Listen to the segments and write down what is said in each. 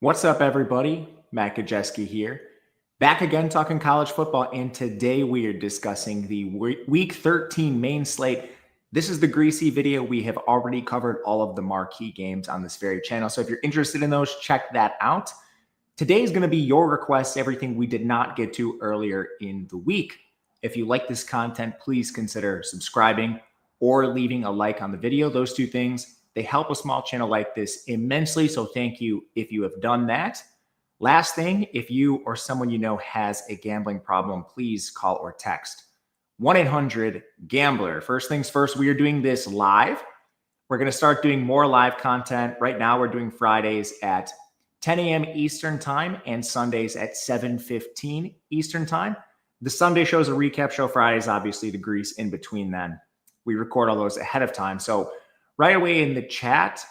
What's up, everybody? Matt Gajewski here. Back again talking college football, and today we are discussing the Week 13 main slate. This is the greasy video. We have already covered all of the marquee games on this very channel, so if you're interested in those, check that out. Today is going to be your requests, everything we did not get to earlier in the week. If you like this content, please consider subscribing or leaving a like on the video. Those two things, they help a small channel like this immensely, so thank you if you have done that. Last thing, if you or someone you know has a gambling problem, please call or text 1-800-GAMBLER. First things first, we are doing this live. We're going to start doing more live content. Right now, we're doing Fridays at 10 a.m. Eastern Time and Sundays at 7:15 Eastern Time. The Sunday show is a recap show. Fridays, obviously, the grease in between then. We record all those ahead of time. So right away in the chat,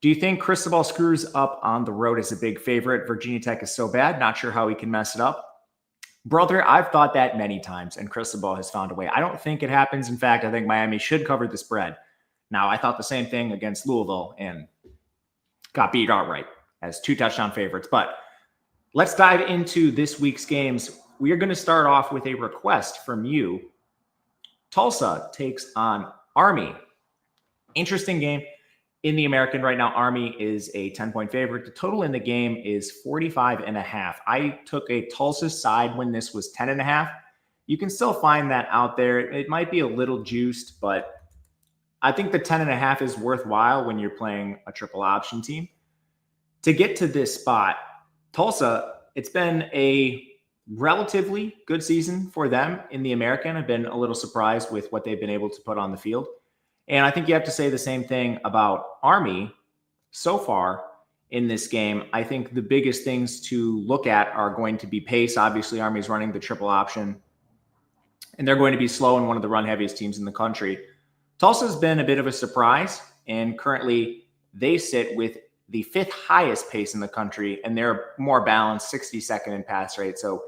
do you think Cristobal screws up on the road as a big favorite? Virginia Tech is so bad. Not sure how he can mess it up. Brother, I've thought that many times, and Cristobal has found a way. I don't think it happens. In fact, I think Miami should cover the spread. Now, I thought the same thing against Louisville and got beat outright as 2 touchdown favorites. But let's dive into this week's games. We are going to start off with a request from you. Tulsa takes on Army. Interesting game. In the American right now, Army is a 10-point favorite. The total in the game is 45.5. I took a Tulsa side when this was 10.5. You can still find that out there. It might be a little juiced, but I think the 10.5 is worthwhile when you're playing a triple option team. To get to this spot, Tulsa, it's been a relatively good season for them in the American. I've been a little surprised with what they've been able to put on the field. And I think you have to say the same thing about Army so far in this game. I think the biggest things to look at are going to be pace. Obviously, Army's running the triple option, and they're going to be slow and one of the run-heaviest teams in the country. Tulsa's been a bit of a surprise, and currently they sit with the 5th highest pace in the country, and they're more balanced, 62nd in pass rate. So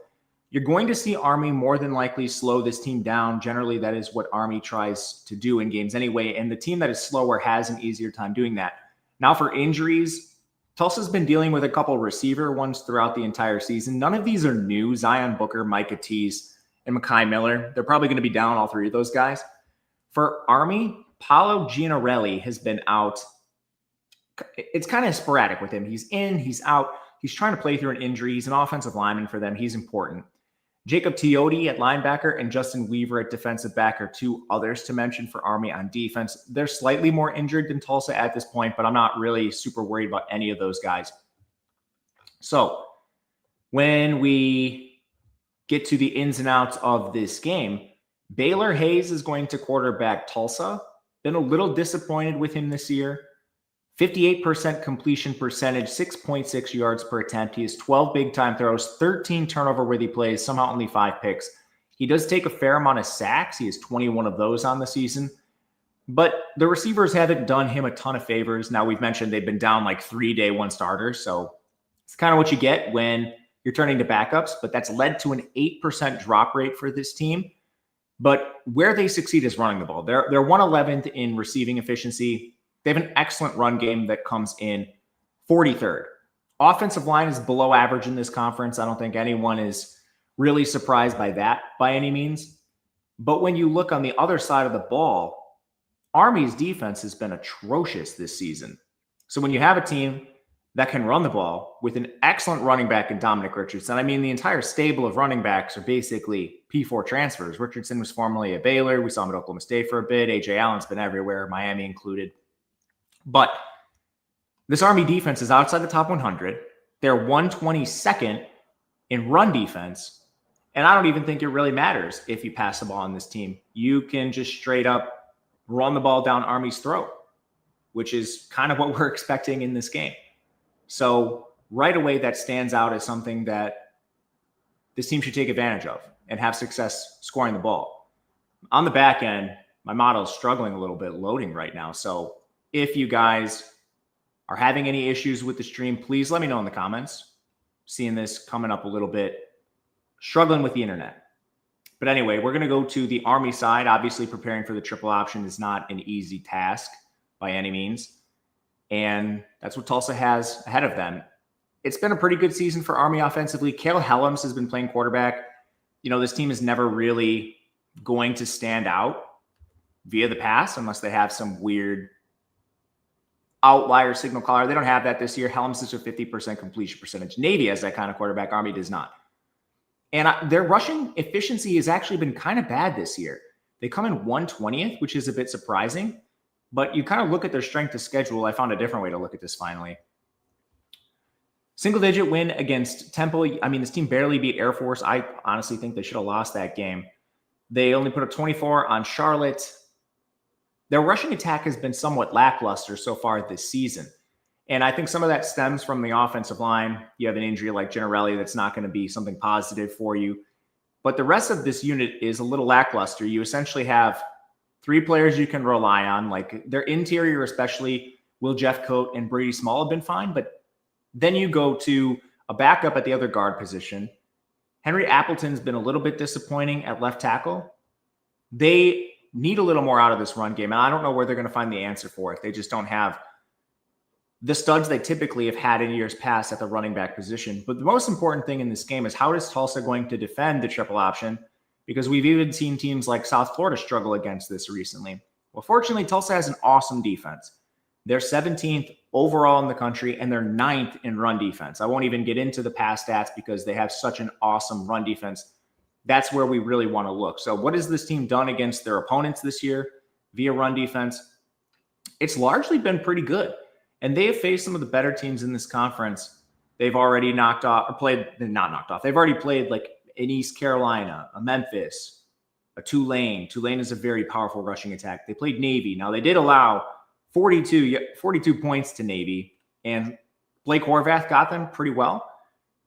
you're going to see Army more than likely slow this team down. Generally, that is what Army tries to do in games anyway, and the team that is slower has an easier time doing that. Now for injuries, Tulsa's been dealing with a couple receiver ones throughout the entire season. None of these are new. Zion Booker, Micah Tease, and Mekhi Miller. They're probably going to be down, all 3 of those guys. For Army, Paolo Gianarelli has been out. It's kind of sporadic with him. He's in, he's out. He's trying to play through an injury. He's an offensive lineman for them. He's important. Jacob Teote at linebacker and Justin Weaver at defensive back are 2 others to mention for Army on defense. They're slightly more injured than Tulsa at this point, but I'm not really super worried about any of those guys. So when we get to the ins and outs of this game, Baylor Hayes is going to quarterback Tulsa. Been a little disappointed with him this year. 58% completion percentage, 6.6 yards per attempt. He has 12 big-time throws, 13 turnover-worthy plays, somehow only 5 picks. He does take a fair amount of sacks. He has 21 of those on the season. But the receivers haven't done him a ton of favors. Now, we've mentioned they've been down like 3 day one starters, so it's kind of what you get when you're turning to backups, but that's led to an 8% drop rate for this team. But where they succeed is running the ball. They're 111th in receiving efficiency. They have an excellent run game that comes in 43rd. Offensive line is below average in this conference. I don't think anyone is really surprised by that by any means. But when you look on the other side of the ball, Army's defense has been atrocious this season. So when you have a team that can run the ball with an excellent running back in Dominic Richardson, I mean, the entire stable of running backs are basically P4 transfers. Richardson was formerly at Baylor. We saw him at Oklahoma State for a bit. A.J. Allen's been everywhere, Miami included. But this Army defense is outside the top 100. They're 122nd in run defense. And I don't even think it really matters if you pass the ball on this team. You can just straight up run the ball down Army's throat, which is kind of what we're expecting in this game. So right away, that stands out as something that this team should take advantage of and have success scoring the ball. On the back end, my model is struggling a little bit loading right now. So if you guys are having any issues with the stream, please let me know in the comments. Seeing this coming up a little bit, struggling with the internet. But anyway, we're going to go to the Army side. Obviously, preparing for the triple option is not an easy task by any means. And that's what Tulsa has ahead of them. it's been a pretty good season for Army offensively. Cale Helms has been playing quarterback. This team is never really going to stand out via the pass unless they have some weird outlier signal caller. They don't have that this year. Helms is a 50% completion percentage. Navy has that kind of quarterback. Army does not. And their rushing efficiency has actually been kind of bad this year. They come in 120th, which is a bit surprising. But you kind of look at their strength of schedule. I found a different way to look at this finally. Single-digit win against Temple. I mean, this team barely beat Air Force. I honestly think they should have lost that game. They only put up 24 on Charlotte. Their rushing attack has been somewhat lackluster so far this season. And I think some of that stems from the offensive line. You have an injury like Gennarelli that's not going to be something positive for you. But the rest of this unit is a little lackluster. You essentially have 3 players you can rely on. Like their interior, especially Will Jeffcoat and Brady Small have been fine. But then you go to a backup at the other guard position. Henry Appleton's been a little bit disappointing at left tackle. They need a little more out of this run game. And I don't know where they're going to find the answer for it. They just don't have the studs they typically have had in years past at the running back position. But the most important thing in this game is how is Tulsa going to defend the triple option? Because we've even seen teams like South Florida struggle against this recently. Well, fortunately, Tulsa has an awesome defense. They're 17th overall in the country, and they're 9th in run defense. I won't even get into the pass stats because they have such an awesome run defense. That's where we really want to look. So what has this team done against their opponents this year via run defense? It's largely been pretty good. And they have faced some of the better teams in this conference. They've already knocked off, or played, not knocked off. They've already played like in East Carolina, a Memphis, a Tulane. Tulane is a very powerful rushing attack. They played Navy. Now, they did allow 42 points to Navy, and Blake Horvath got them pretty well.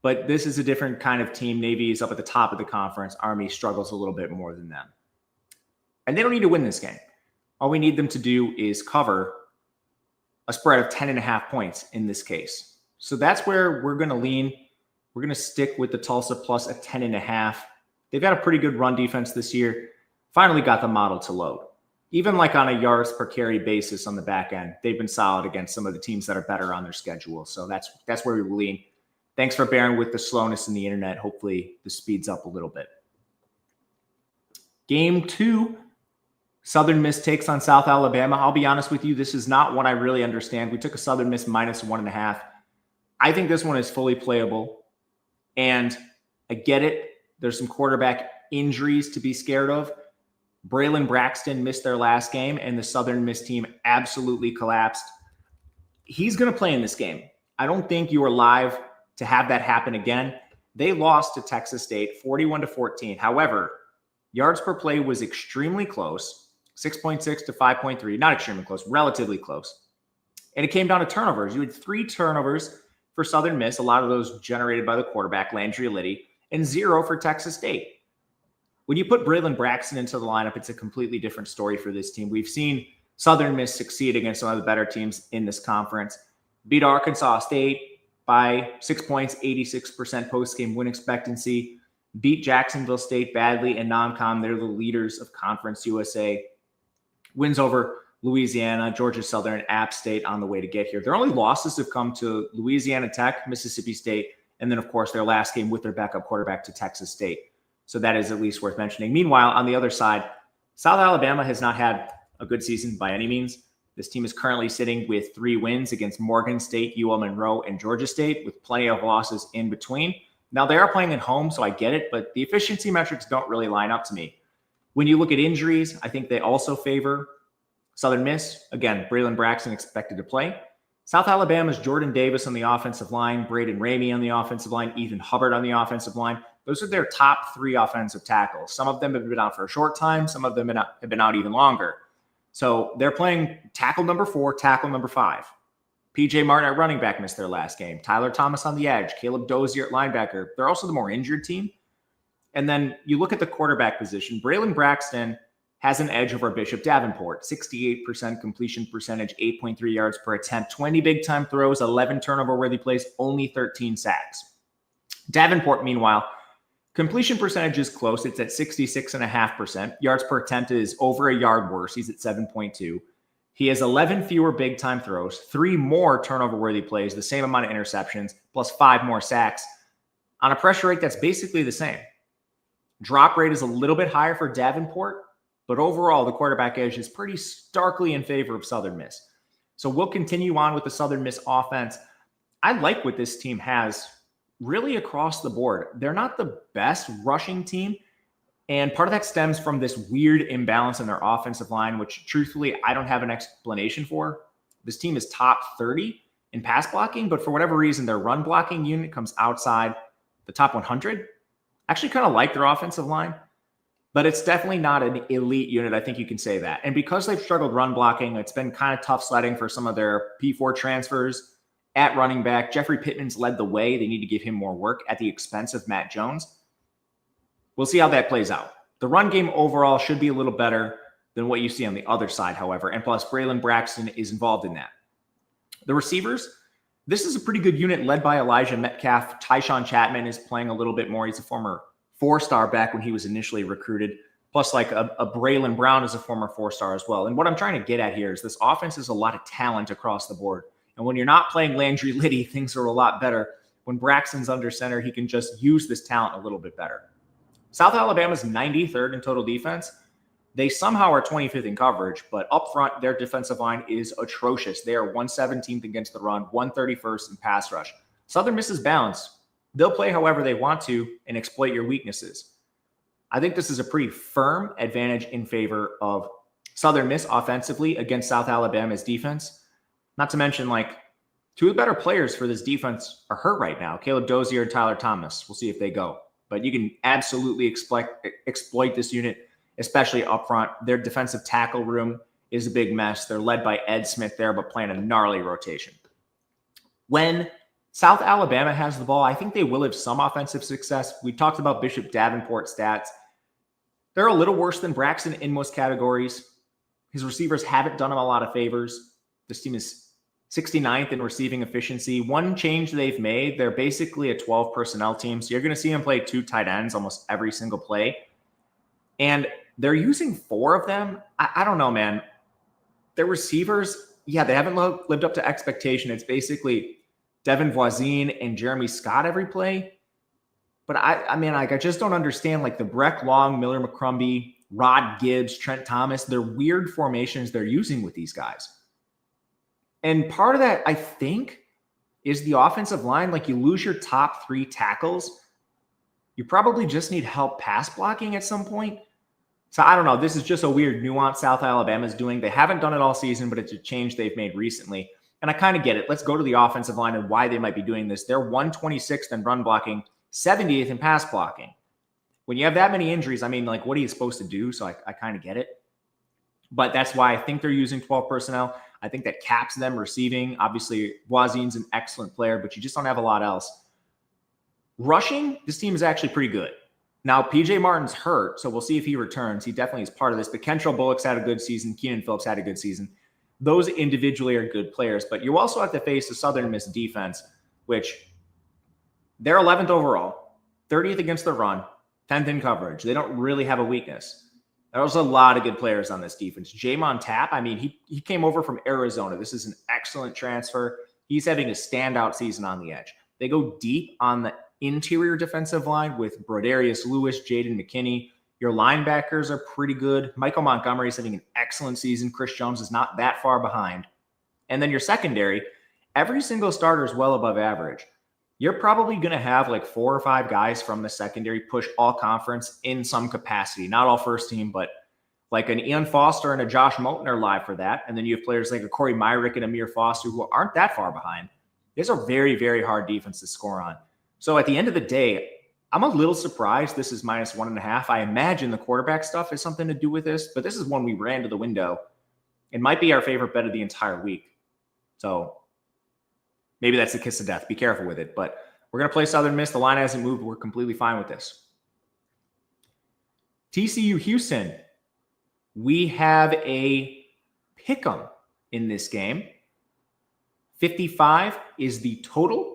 But this is a different kind of team. Navy is up at the top of the conference. Army struggles a little bit more than them. And they don't need to win this game. All we need them to do is cover a spread of 10.5 points in this case. So that's where we're going to lean. We're going to stick with the Tulsa plus a 10.5. They've got a pretty good run defense this year. Finally got the model to load. Even like on a yards per carry basis on the back end, they've been solid against some of the teams that are better on their schedule. So that's where we lean. Thanks for bearing with the slowness in the internet. Hopefully this speeds up a little bit. Game 2, Southern Miss takes on South Alabama. I'll be honest with you, this is not one I really understand. We took a Southern Miss minus 1.5. I think this one is fully playable. And I get it. There's some quarterback injuries to be scared of. Braylon Braxton missed their last game, and the Southern Miss team absolutely collapsed. He's going to play in this game. I don't think you are live to have that happen again. They lost to Texas State 41-14. However, yards per play was extremely close, 6.6 to 5.3. Not extremely close, relatively close. And it came down to turnovers. You had 3 turnovers for Southern Miss, a lot of those generated by the quarterback, Landry Liddy, and 0 for Texas State. When you put Braylon Braxton into the lineup, it's a completely different story for this team. We've seen Southern Miss succeed against some of the better teams in this conference. Beat Arkansas State by 6 points, 86% post-game win expectancy. Beat Jacksonville State badly in non-con. They're the leaders of Conference USA. Wins over Louisiana, Georgia Southern, App State on the way to get here. Their only losses have come to Louisiana Tech, Mississippi State, and then, of course, their last game with their backup quarterback to Texas State. So that is at least worth mentioning. Meanwhile, on the other side, South Alabama has not had a good season by any means. This team is currently sitting with 3 wins against Morgan State, UL Monroe, and Georgia State, with plenty of losses in between. Now, they are playing at home, so I get it, but the efficiency metrics don't really line up to me. When you look at injuries, I think they also favor Southern Miss. Again, Braylon Braxton expected to play. South Alabama's Jordan Davis on the offensive line, Braden Ramey on the offensive line, Ethan Hubbard on the offensive line. Those are their top 3 offensive tackles. Some of them have been out for a short time. Some of them have been out even longer. So they're playing tackle number 4, tackle number 5. P.J. Martin at running back missed their last game. Tyler Thomas on the edge. Caleb Dozier at linebacker. They're also the more injured team. And then you look at the quarterback position. Braylon Braxton has an edge over Bishop Davenport. 68% completion percentage, 8.3 yards per attempt, 20 big-time throws, 11 turnover-worthy plays, only 13 sacks. Davenport, meanwhile, completion percentage is close. It's at 66.5%. Yards per attempt is over a yard worse. He's at 7.2. He has 11 fewer big-time throws, 3 more turnover-worthy plays, the same amount of interceptions, plus 5 more sacks, on a pressure rate that's basically the same. Drop rate is a little bit higher for Davenport, but overall, the quarterback edge is pretty starkly in favor of Southern Miss. So we'll continue on with the Southern Miss offense. I like what this team has really across the board. They're not the best rushing team, and part of that stems from this weird imbalance in their offensive line, which truthfully, I don't have an explanation for. This team is top 30 in pass blocking, but for whatever reason, their run blocking unit comes outside the top 100. I actually kind of like their offensive line, but it's definitely not an elite unit. I think you can say that. And because they've struggled run blocking, it's been kind of tough sledding for some of their P4 transfers. At running back, Jeffrey Pittman's led the way. They need to give him more work at the expense of Matt Jones. We'll see how that plays out. The run game overall should be a little better than what you see on the other side, however. And plus, Braylon Braxton is involved in that. The receivers, this is a pretty good unit led by Elijah Metcalf. Tyshawn Chapman is playing a little bit more. He's a former 4-star back when he was initially recruited. Plus, like a Braylon Brown is a former 4-star as well. And what I'm trying to get at here is this offense is a lot of talent across the board. And when you're not playing Landry Liddy, things are a lot better. When Braxton's under center, he can just use this talent a little bit better. South Alabama's 93rd in total defense. They somehow are 25th in coverage, but up front, their defensive line is atrocious. They are 117th against the run, 131st in pass rush. Southern Miss is balanced. They'll play however they want to and exploit your weaknesses. I think this is a pretty firm advantage in favor of Southern Miss offensively against South Alabama's defense. Not to mention, like, 2 of the better players for this defense are hurt right now. Caleb Dozier and Tyler Thomas. We'll see if they go. But you can absolutely exploit this unit, especially up front. Their defensive tackle room is a big mess. They're led by Ed Smith there, but playing a gnarly rotation. When South Alabama has the ball, I think they will have some offensive success. We talked about Bishop Davenport's stats. They're a little worse than Braxton in most categories. His receivers haven't done him a lot of favors. This team is 69th in receiving efficiency. One change they've made, they're basically a 12 personnel team. So you're going to see them play 2 tight ends almost every single play. And they're using 4 of them. I don't know, man. Their receivers, yeah, they haven't lived up to expectation. It's basically Devin Voisin and Jeremy Scott every play. But I mean, like, I just don't understand, like, the Breck Long, Miller McCrumbie, Rod Gibbs, Trent Thomas, they're weird formations they're using with these guys. And part of that, I think, is the offensive line. Like, you lose your top 3 tackles. You probably just need help pass blocking at some point. So I don't know. This is just a weird nuance South Alabama is doing. They haven't done it all season, but it's a change they've made recently. And I kind of get it. Let's go to the offensive line and why they might be doing this. They're 126th in run blocking, 70th in pass blocking. When you have that many injuries, I mean, like, what are you supposed to do? So I kind of get it. But that's why I think they're using 12 personnel. I think that caps them receiving. Obviously, Voisin's an excellent player, but you just don't have a lot else. Rushing, this team is actually pretty good. Now, PJ Martin's hurt, so we'll see if he returns. He definitely is part of this. But Kentrell Bullock's had a good season. Keenan Phillips had a good season. Those individually are good players, but you also have to face the Southern Miss defense, which they're 11th overall, 30th against the run, 10th in coverage. They don't really have a weakness. There's a lot of good players on this defense. Jamon Tapp, I mean, he came over from Arizona. This is an excellent transfer. He's having a standout season on the edge. They go deep on the interior defensive line with Broderius Lewis, Jaden McKinney. Your linebackers are pretty good. Michael Montgomery is having an excellent season. Chris Jones is not that far behind. And then your secondary, every single starter is well above average. You're probably going to have like 4 or 5 guys from the secondary push all conference in some capacity. Not all first team, but like an Ian Foster and a Josh Moten are live for that. And then you have players like a Corey Myrick and Amir Foster who aren't that far behind. These are very, very hard defense to score on. So at the end of the day, I'm a little surprised this is -1.5. I imagine the quarterback stuff has something to do with this, but this is one we ran to the window. It might be our favorite bet of the entire week. So maybe that's the kiss of death. Be careful with it. But we're going to play Southern Miss. The line hasn't moved. We're completely fine with this. TCU Houston. We have a pick'em in this game. 55 is the total.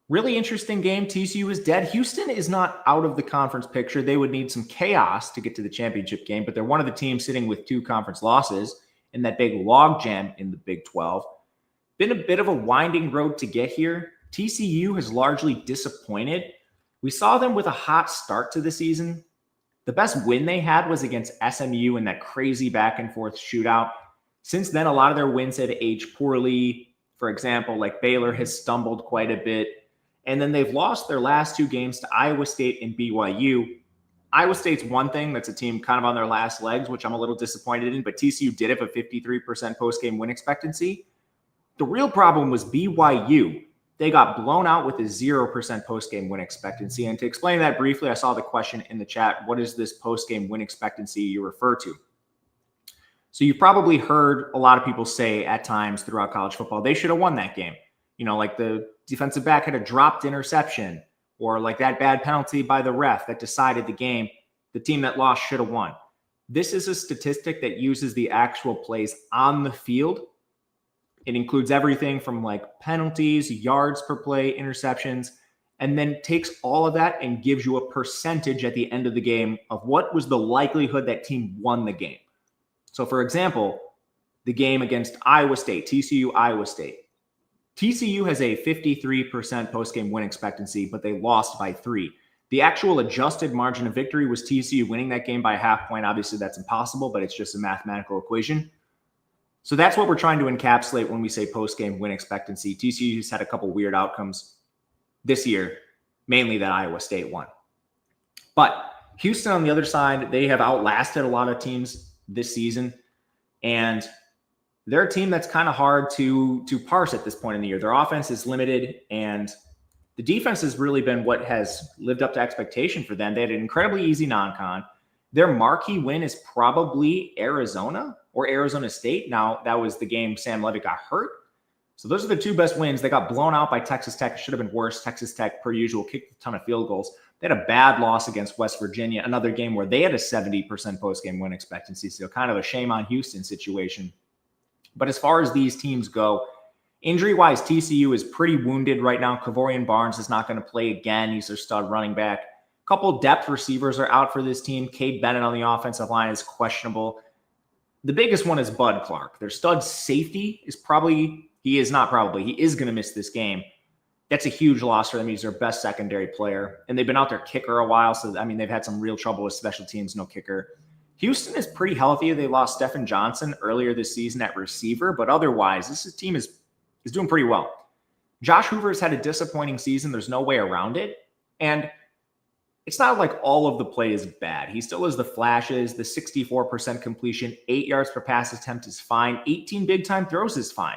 Really interesting game. TCU is dead. Houston is not out of the conference picture. They would need some chaos to get to the championship game, but they're one of the teams sitting with 2 conference losses. in that big log jam in the Big 12. Been a bit of a winding road to get here. TCU has largely disappointed. We saw them with a hot start to the season. The best win they had was against SMU in that crazy back and forth shootout. Since then, a lot of their wins have aged poorly. For example, like Baylor has stumbled quite a bit. And then they've lost their last 2 games to Iowa State and BYU. Iowa State's one thing. That's a team kind of on their last legs, which I'm a little disappointed in. But TCU did have a 53% post-game win expectancy. The real problem was BYU. They got blown out with a 0% post-game win expectancy. And to explain that briefly, I saw the question in the chat, what is this post-game win expectancy you refer to? So you've probably heard a lot of people say at times throughout college football, they should have won that game. You know, like the defensive back had a dropped interception, or like that bad penalty by the ref that decided the game. The team that lost should have won. This is a statistic that uses the actual plays on the field. It includes everything from like penalties, yards per play, interceptions, and then takes all of that and gives you a percentage at the end of the game of what was the likelihood that team won the game. So for example, the game against Iowa State, TCU, Iowa State. TCU has a 53% post-game win expectancy, but they lost by 3. The actual adjusted margin of victory was TCU winning that game by a half point. Obviously, that's impossible, but it's just a mathematical equation. So that's what we're trying to encapsulate when we say post-game win expectancy. TCU's had a couple weird outcomes this year, mainly that Iowa State won. But Houston, on the other side, they have outlasted a lot of teams this season, and they're a team that's kind of hard to parse at this point in the year. Their offense is limited, and the defense has really been what has lived up to expectation for them. They had an incredibly easy non-con. Their marquee win is probably Arizona or Arizona State. Now, that was the game Sam Levitt got hurt. So those are the 2 best wins. They got blown out by Texas Tech. It should have been worse. Texas Tech, per usual, kicked a ton of field goals. They had a bad loss against West Virginia, another game where they had a 70% post-game win expectancy. So kind of a shame on Houston situation. But as far as these teams go, injury-wise, TCU is pretty wounded right now. Kavorian Barnes is not going to play again. He's their stud running back. A couple depth receivers are out for this team. Cade Bennett on the offensive line is questionable. The biggest one is Bud Clark. Their stud safety is he is going to miss this game. That's a huge loss for them. He's their best secondary player. And they've been out their kicker a while. So, I mean, they've had some real trouble with special teams, no kicker. Houston is pretty healthy. They lost Stephen Johnson earlier this season at receiver, but otherwise, this team is doing pretty well. Josh Hoover's had a disappointing season. There's no way around it. And it's not like all of the play is bad. He still has the flashes. The 64% completion, 8 yards per pass attempt is fine. 18 big-time throws is fine.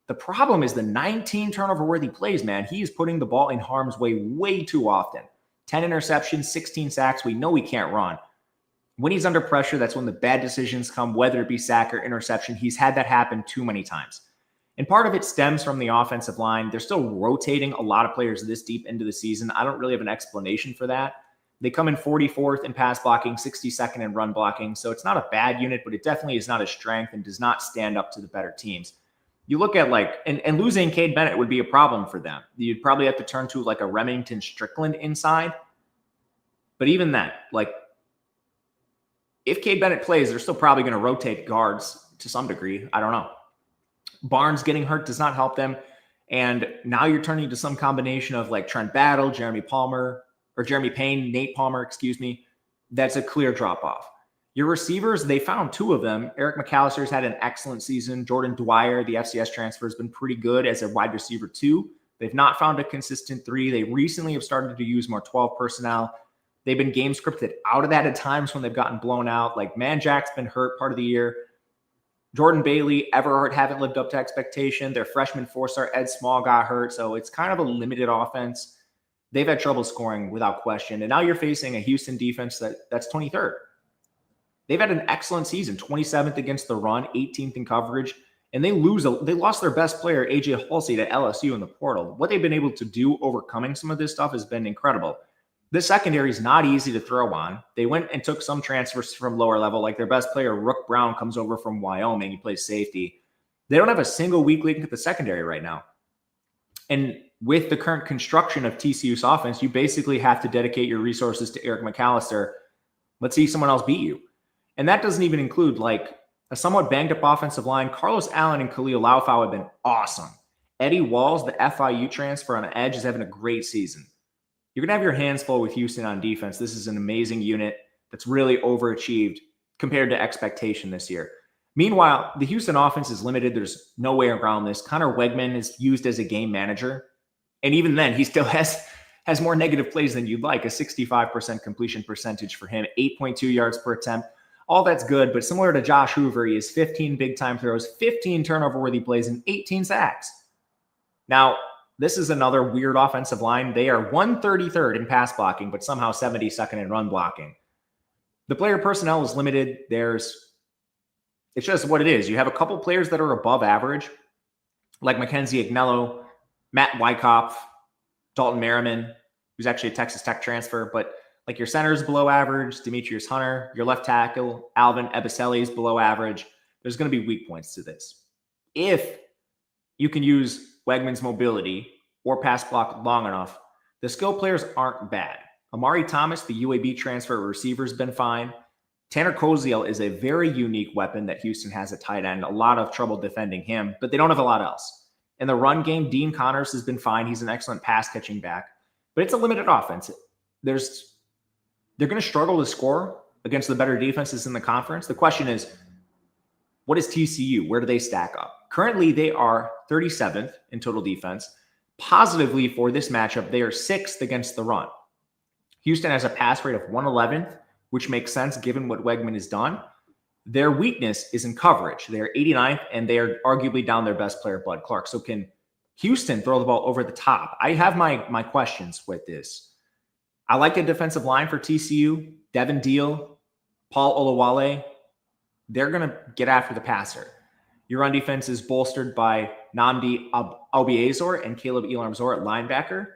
The problem is the 19 turnover-worthy plays, man. He is putting the ball in harm's way way too often. 10 interceptions, 16 sacks. We know he can't run. When he's under pressure, that's when the bad decisions come, whether it be sack or interception. He's had that happen too many times. And part of it stems from the offensive line. They're still rotating a lot of players this deep into the season. I don't really have an explanation for that. They come in 44th in pass blocking, 62nd in run blocking. So it's not a bad unit, but it definitely is not a strength and does not stand up to the better teams. You look at and losing Cade Bennett would be a problem for them. You'd probably have to turn to like a Remington Strickland inside. But even that, if Cade Bennett plays, they're still probably going to rotate guards to some degree. I don't know. Barnes getting hurt does not help them. And now you're turning to some combination of like Trent Battle, Jeremy Payne, Nate Palmer, That's a clear drop off. Your receivers, they found 2 of them. Eric McAllister's had an excellent season. Jordan Dwyer, the FCS transfer, has been pretty good as a wide receiver 2. They've not found a consistent 3. They recently have started to use more 12 personnel. They've been game scripted out of that at times when they've gotten blown out. Like Manjack's been hurt part of the year. Jordan Bailey, Everhart haven't lived up to expectation. Their freshman 4-star Ed Small got hurt. So it's kind of a limited offense. They've had trouble scoring without question. And now you're facing a Houston defense that's 23rd. They've had an excellent season, 27th against the run, 18th in coverage. And they lost their best player, AJ Halsey, to LSU in the portal. What they've been able to do overcoming some of this stuff has been incredible. This secondary is not easy to throw on. They went and took some transfers from lower level, like their best player, Rook Brown, comes over from Wyoming. He plays safety. They don't have a single weak link at the secondary right now. And with the current construction of TCU's offense, you basically have to dedicate your resources to Eric McAllister. Let's see someone else beat you. And that doesn't even include like A somewhat banged up offensive line. Carlos Allen and Khalil Laufau have been awesome. Eddie Walls, the FIU transfer on the edge, is having a great season. You're going to have your hands full with Houston on defense. This is an amazing unit that's really overachieved compared to expectation this year. Meanwhile, the Houston offense is limited. There's no way around this. Connor Wegman is used as a game manager. And even then, he still has more negative plays than you'd like. A 65% completion percentage for him, 8.2 yards per attempt. All that's good, but similar to Josh Hoover, he has 15 big-time throws, 15 turnover-worthy plays, and 18 sacks. Now, this is another weird offensive line. They are 133rd in pass blocking, but somehow 72nd in run blocking. The player personnel is limited. It's just what it is. You have a couple players that are above average, like Mackenzie Agnello, Matt Wyckoff, Dalton Merriman, who's actually a Texas Tech transfer, but like your center is below average, Demetrius Hunter, your left tackle, Alvin Ebiselli is below average. There's going to be weak points to this. If you can use Wegman's mobility or pass block long enough, the skill players aren't bad. Amari Thomas, the UAB transfer receiver, has been fine. Tanner Koziel is a very unique weapon that Houston has at tight end. A lot of trouble defending him, but they don't have a lot else. In the run game, Dean Connors has been fine. He's an excellent pass-catching back, but it's a limited offense. They're going to struggle to score against the better defenses in the conference. The question is, what is TCU? Where do they stack up? Currently, they are 37th in total defense. Positively for this matchup, they are 6th against the run. Houston has a pass rate of 111th, which makes sense given what Wegman has done. Their weakness is in coverage. They're 89th, and they are arguably down their best player, Bud Clark. So can Houston throw the ball over the top? I have my questions with this. I like the defensive line for TCU. Devin Deal, Paul Olawale, they're going to get after the passer. Your run defense is bolstered by Nnamdi Albiazor and Caleb Elam-Zor at linebacker.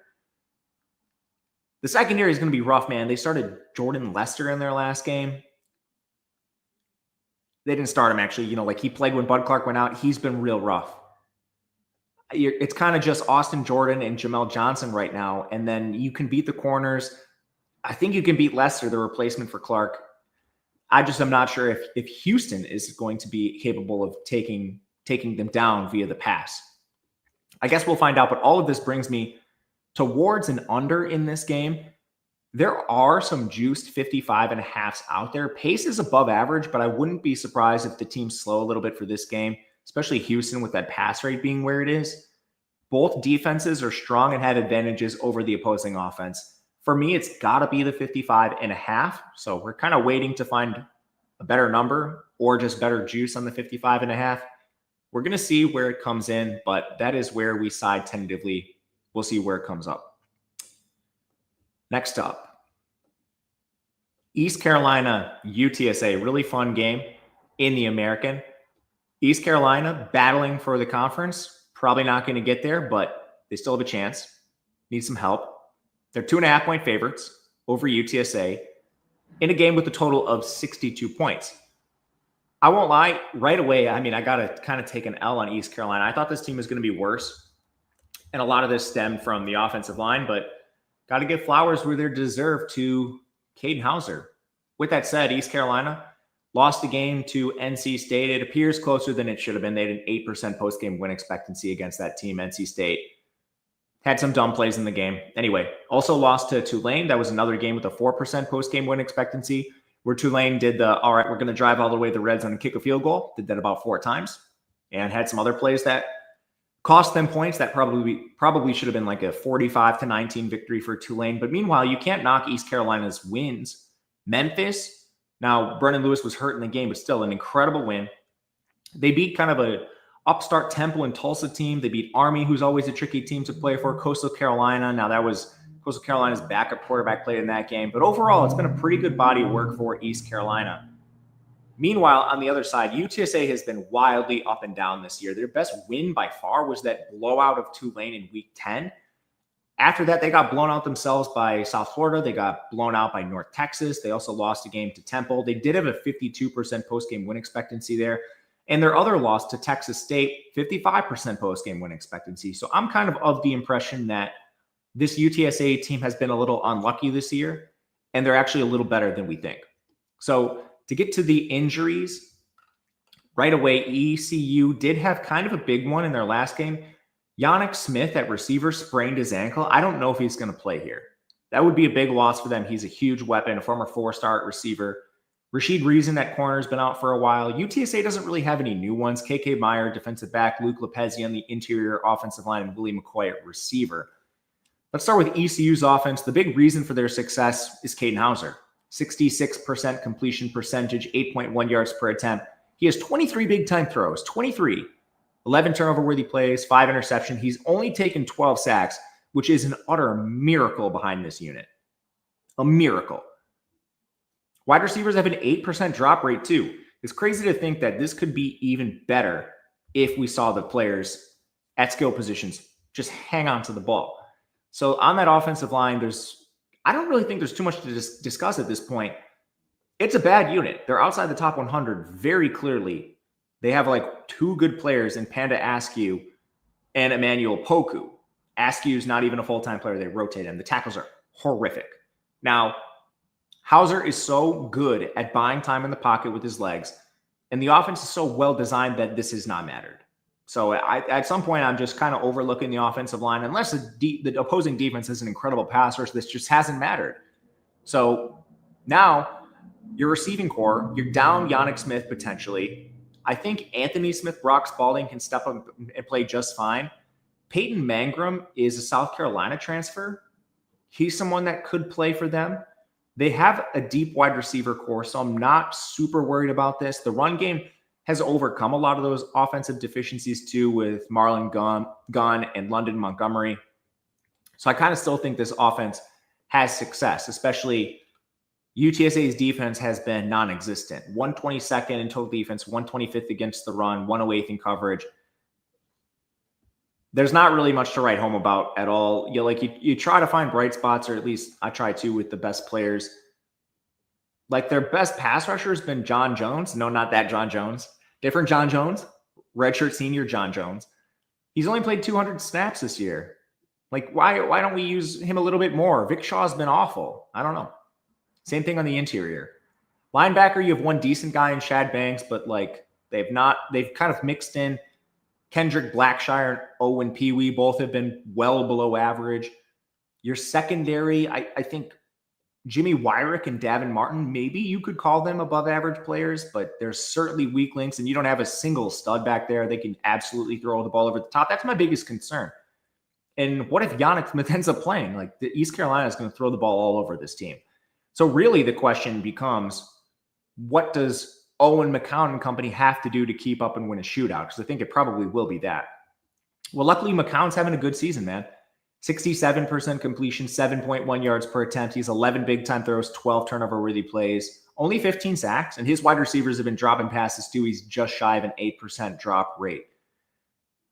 The secondary is going to be rough, man. They started Jordan Lester in their last game. They didn't start him, actually. He played when Bud Clark went out. He's been real rough. It's kind of just Austin Jordan and Jamel Johnson right now, and then you can beat the corners. I think you can beat Lester, the replacement for Clark. I just am not sure if Houston is going to be capable of taking them down via the pass. I guess we'll find out, but all of this brings me towards an under in this game. There are some juiced 55.5s out there. Pace is above average, but I wouldn't be surprised if the team's slow a little bit for this game, especially Houston with that pass rate being where it is. Both defenses are strong and have advantages over the opposing offense. For me, it's got to be the 55.5. So we're kind of waiting to find a better number or just better juice on the 55.5. We're going to see where it comes in, but that is where we side tentatively. We'll see where it comes up. Next up, East Carolina, UTSA. Really fun game in the American. East Carolina battling for the conference. Probably not going to get there, but they still have a chance. Need some help. They're 2.5-point favorites over UTSA in a game with a total of 62 points. I won't lie, right away, I got to kind of take an L on East Carolina. I thought this team was going to be worse, and a lot of this stemmed from the offensive line, but got to give flowers where they're deserved to Caden Hauser. With that said, East Carolina lost the game to NC State. It appears closer than it should have been. They had an 8% post-game win expectancy against that team. NC State had some dumb plays in the game. Anyway, also lost to Tulane. That was another game with a 4% post-game win expectancy, where Tulane did all right, we're going to drive all the way to the red zone and kick a field goal. Did that about 4 times, and had some other plays that cost them points. That probably should have been like a 45-19 victory for Tulane. But meanwhile, you can't knock East Carolina's wins. Memphis, now Brennan Lewis was hurt in the game, but still an incredible win. They beat kind of a upstart Temple and Tulsa team. They beat Army, who's always a tricky team to play for. Coastal Carolina. Now that was Coastal Carolina's backup quarterback played in that game. But overall, it's been a pretty good body of work for East Carolina. Meanwhile, on the other side, UTSA has been wildly up and down this year. Their best win by far was that blowout of Tulane in Week 10. After that, they got blown out themselves by South Florida. They got blown out by North Texas. They also lost a game to Temple. They did have a 52% post-game win expectancy there. And their other loss to Texas State, 55% post-game win expectancy. So I'm kind of the impression that this UTSA team has been a little unlucky this year, and they're actually a little better than we think. So to get to the injuries, Right away, ECU did have kind of a big one in their last game. Yannick Smith at receiver sprained his ankle. I don't know if he's going to play here. That would be a big loss for them. He's a huge weapon, a former 4-star receiver. Rashid Reason at corner has been out for a while. UTSA doesn't really have any new ones. KK Meyer, defensive back, Luke Lepezi on the interior offensive line, and Willie McCoy at receiver. Let's start with ECU's offense. The big reason for their success is Caden Hauser. 66% completion percentage, 8.1 yards per attempt. He has 23 big-time throws, 23. 11 turnover-worthy plays, 5 interceptions. He's only taken 12 sacks, which is an utter miracle behind this unit. A miracle. Wide receivers have an 8% drop rate, too. It's crazy to think that this could be even better if we saw the players at skill positions just hang on to the ball. So on that offensive line, I don't really think there's too much to discuss at this point. It's a bad unit. They're outside the top 100 very clearly. They have like 2 good players in Panda Askew and Emmanuel Poku. Askew's not even a full-time player. They rotate him. The tackles are horrific. Now, Hauser is so good at buying time in the pocket with his legs, and the offense is so well designed that this has not mattered. So at some point, I'm just kind of overlooking the offensive line. Unless the opposing defense is an incredible pass rush, this just hasn't mattered. So now your receiving core, you're down Yannick Smith potentially. I think Anthony Smith, Brock Spalding can step up and play just fine. Peyton Mangrum is a South Carolina transfer. He's someone that could play for them. They have a deep wide receiver core, so I'm not super worried about this. The run game has overcome a lot of those offensive deficiencies too with Marlon Gunn and London Montgomery. So I kind of still think this offense has success, especially UTSA's defense has been non-existent. 122nd in total defense, 125th against the run, 108th in coverage. There's not really much to write home about at all. You try to find bright spots, or at least I try to with the best players. Like their best pass rusher has been John Jones. No, not that John Jones. Different John Jones. Redshirt senior John Jones. He's only played 200 snaps this year. Like, why don't we use him a little bit more? Vic Shaw's been awful. I don't know. Same thing on the interior. Linebacker, you have one decent guy in Shad Banks, but like they've kind of mixed in Kendrick Blackshire and Owen Pee-wee. Both have been well below average. Your secondary, I think Jimmy Wyrick and Davin Martin, maybe you could call them above average players, but there's certainly weak links, and you don't have a single stud back there. They can absolutely throw the ball over the top. That's my biggest concern. And what if Yannick Smith ends up playing? Like, the East Carolina is going to throw the ball all over this team. So really the question becomes, what does Owen McCown and company have to do to keep up and win a shootout? Because I think it probably will be that. Well, luckily McCown's having a good season, man. 67% completion, 7.1 yards per attempt. He's 11 big-time throws, 12 turnover-worthy plays, only 15 sacks, and his wide receivers have been dropping passes too. He's just shy of an 8% drop rate.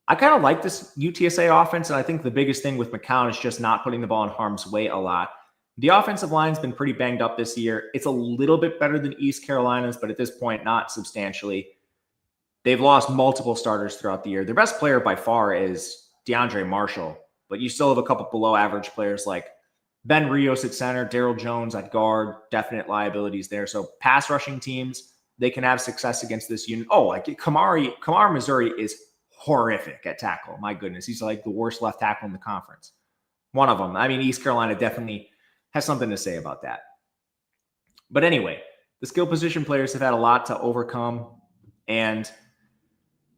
I kind of like this UTSA offense, and I think the biggest thing with McCown is just not putting the ball in harm's way a lot. The offensive line's been pretty banged up this year. It's a little bit better than East Carolina's, but at this point, not substantially. They've lost multiple starters throughout the year. Their best player by far is DeAndre Marshall, but you still have a couple below average players like Ben Rios at center, Daryl Jones at guard, definite liabilities there. So pass rushing teams, they can have success against this unit. Oh, like Kamar Missouri is horrific at tackle. My goodness, he's like the worst left tackle in the conference. One of them. I mean, East Carolina definitely has something to say about that. But anyway, the skill position players have had a lot to overcome, and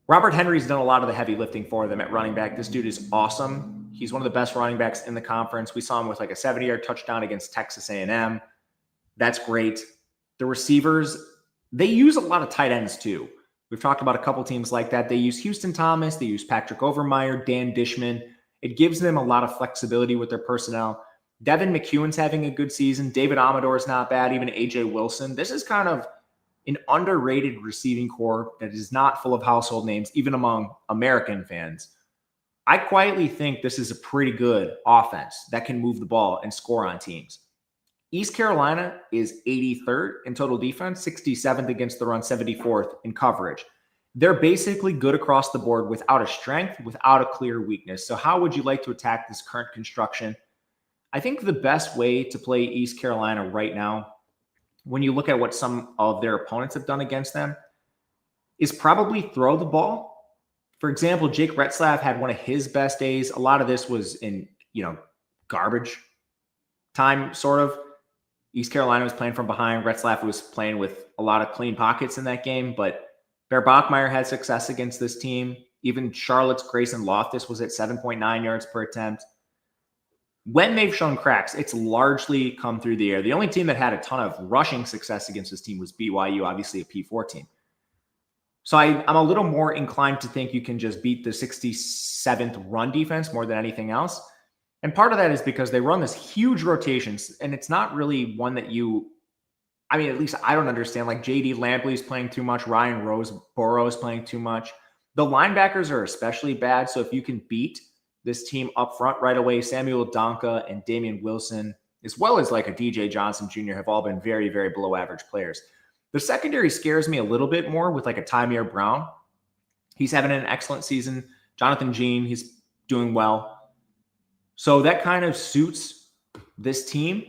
Robert Henry's done a lot of the heavy lifting for them at running back. This dude is awesome. He's one of the best running backs in the conference. We saw him with like a 70-yard touchdown against Texas A&M. That's great. The receivers, they use a lot of tight ends too. We've talked about a couple teams like that. They use Houston Thomas. They use Patrick Overmeyer, Dan Dishman. It gives them a lot of flexibility with their personnel. Devin McEwen's having a good season. David Amador is not bad. Even A.J. Wilson. This is kind of an underrated receiving core that is not full of household names, even among American fans. I quietly think this is a pretty good offense that can move the ball and score on teams. East Carolina is 83rd in total defense, 67th against the run, 74th in coverage. They're basically good across the board without a strength, without a clear weakness. So how would you like to attack this current construction? I think the best way to play East Carolina right now, when you look at what some of their opponents have done against them, is probably throw the ball. For example, Jake Retzlaff had one of his best days. A lot of this was in, garbage time, sort of. East Carolina was playing from behind. Retzlaff was playing with a lot of clean pockets in that game, but Bear Bachmeier had success against this team. Even Charlotte's Grayson Loftus was at 7.9 yards per attempt. When they've shown cracks, it's largely come through the air. The only team that had a ton of rushing success against this team was BYU, obviously a P4 team. So I'm a little more inclined to think you can just beat the 67th run defense more than anything else. And part of that is because they run this huge rotations, and it's not really one that at least I don't understand. Like J.D. Lampley's playing too much. Ryan Burrows playing too much. The linebackers are especially bad. So if you can beat this team up front right away, Samuel Donka and Damian Wilson, as well as like a DJ Johnson Jr., have all been very, very below average players. The secondary scares me a little bit more with like a Tymier Brown. He's having an excellent season. Jonathan Jean, he's doing well. So that kind of suits this team.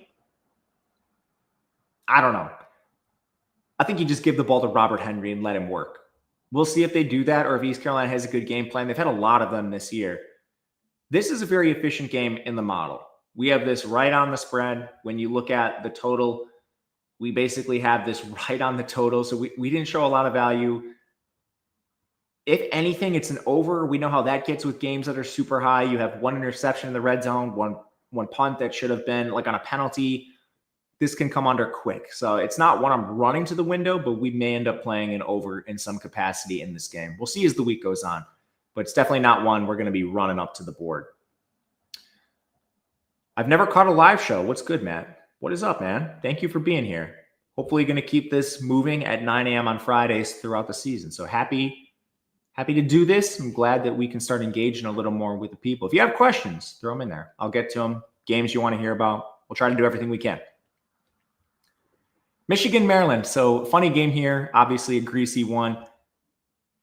I don't know. I think you just give the ball to Robert Henry and let him work. We'll see if they do that or if East Carolina has a good game plan. They've had a lot of them this year. This is a very efficient game in the model. We have this right on the spread. When you look at the total, we basically have this right on the total. So we didn't show a lot of value. If anything, it's an over. We know how that gets with games that are super high. You have one interception in the red zone, one punt that should have been like on a penalty. This can come under quick. So it's not one I'm running to the window, but we may end up playing an over in some capacity in this game. We'll see as the week goes on, but it's definitely not one we're going to be running up to the board. I've never caught a live show. What's good, Matt? What is up, man? Thank you for being here. Hopefully going to keep this moving at 9 a.m. on Fridays throughout the season. So happy to do this. I'm glad that we can start engaging a little more with the people. If you have questions, throw them in there. I'll get to them. Games you want to hear about. We'll try to do everything we can. Michigan, Maryland. So funny game here. Obviously a greasy one.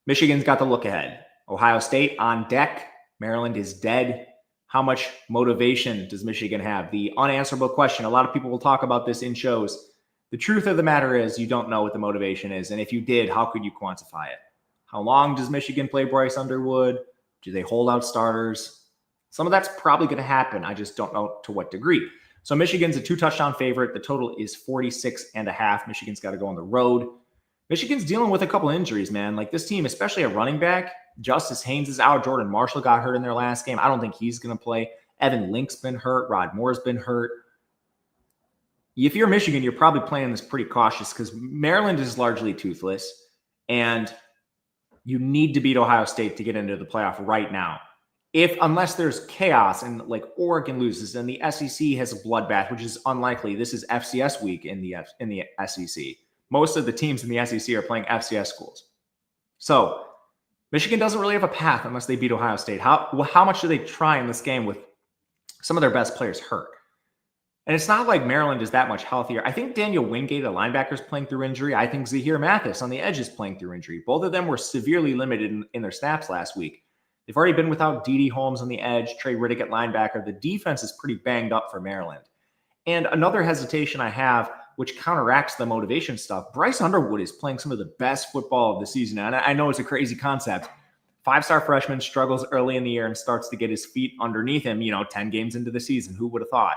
Michigan's got the look ahead. Ohio State on deck. Maryland is dead. How much motivation does Michigan have? The unanswerable question. A lot of people will talk about this in shows. The truth of the matter is you don't know what the motivation is. And if you did, how could you quantify it? How long does Michigan play Bryce Underwood? Do they hold out starters? Some of that's probably going to happen. I just don't know to what degree. So Michigan's a 2-touchdown favorite. The total is 46.5. Michigan's got to go on the road. Michigan's dealing with a couple injuries, man. Like this team, especially a running back, Justice Haynes is out. Jordan Marshall got hurt in their last game. I don't think he's going to play. Evan Link's been hurt. Rod Moore's been hurt. If you're Michigan, you're probably playing this pretty cautious because Maryland is largely toothless, and you need to beat Ohio State to get into the playoff right now. Unless there's chaos and like Oregon loses and the SEC has a bloodbath, which is unlikely. This is FCS week in the SEC. Most of the teams in the SEC are playing FCS schools. So Michigan doesn't really have a path unless they beat Ohio State. How much do they try in this game with some of their best players hurt? And it's not like Maryland is that much healthier. I think Daniel Wingate, a linebacker, is playing through injury. I think Zahir Mathis on the edge is playing through injury. Both of them were severely limited in their snaps last week. They've already been without D.D. Holmes on the edge, Trey Riddick at linebacker. The defense is pretty banged up for Maryland. And another hesitation I have, which counteracts the motivation stuff, Bryce Underwood is playing some of the best football of the season. And I know it's a crazy concept. 5-star freshman struggles early in the year and starts to get his feet underneath him, 10 games into the season. Who would have thought?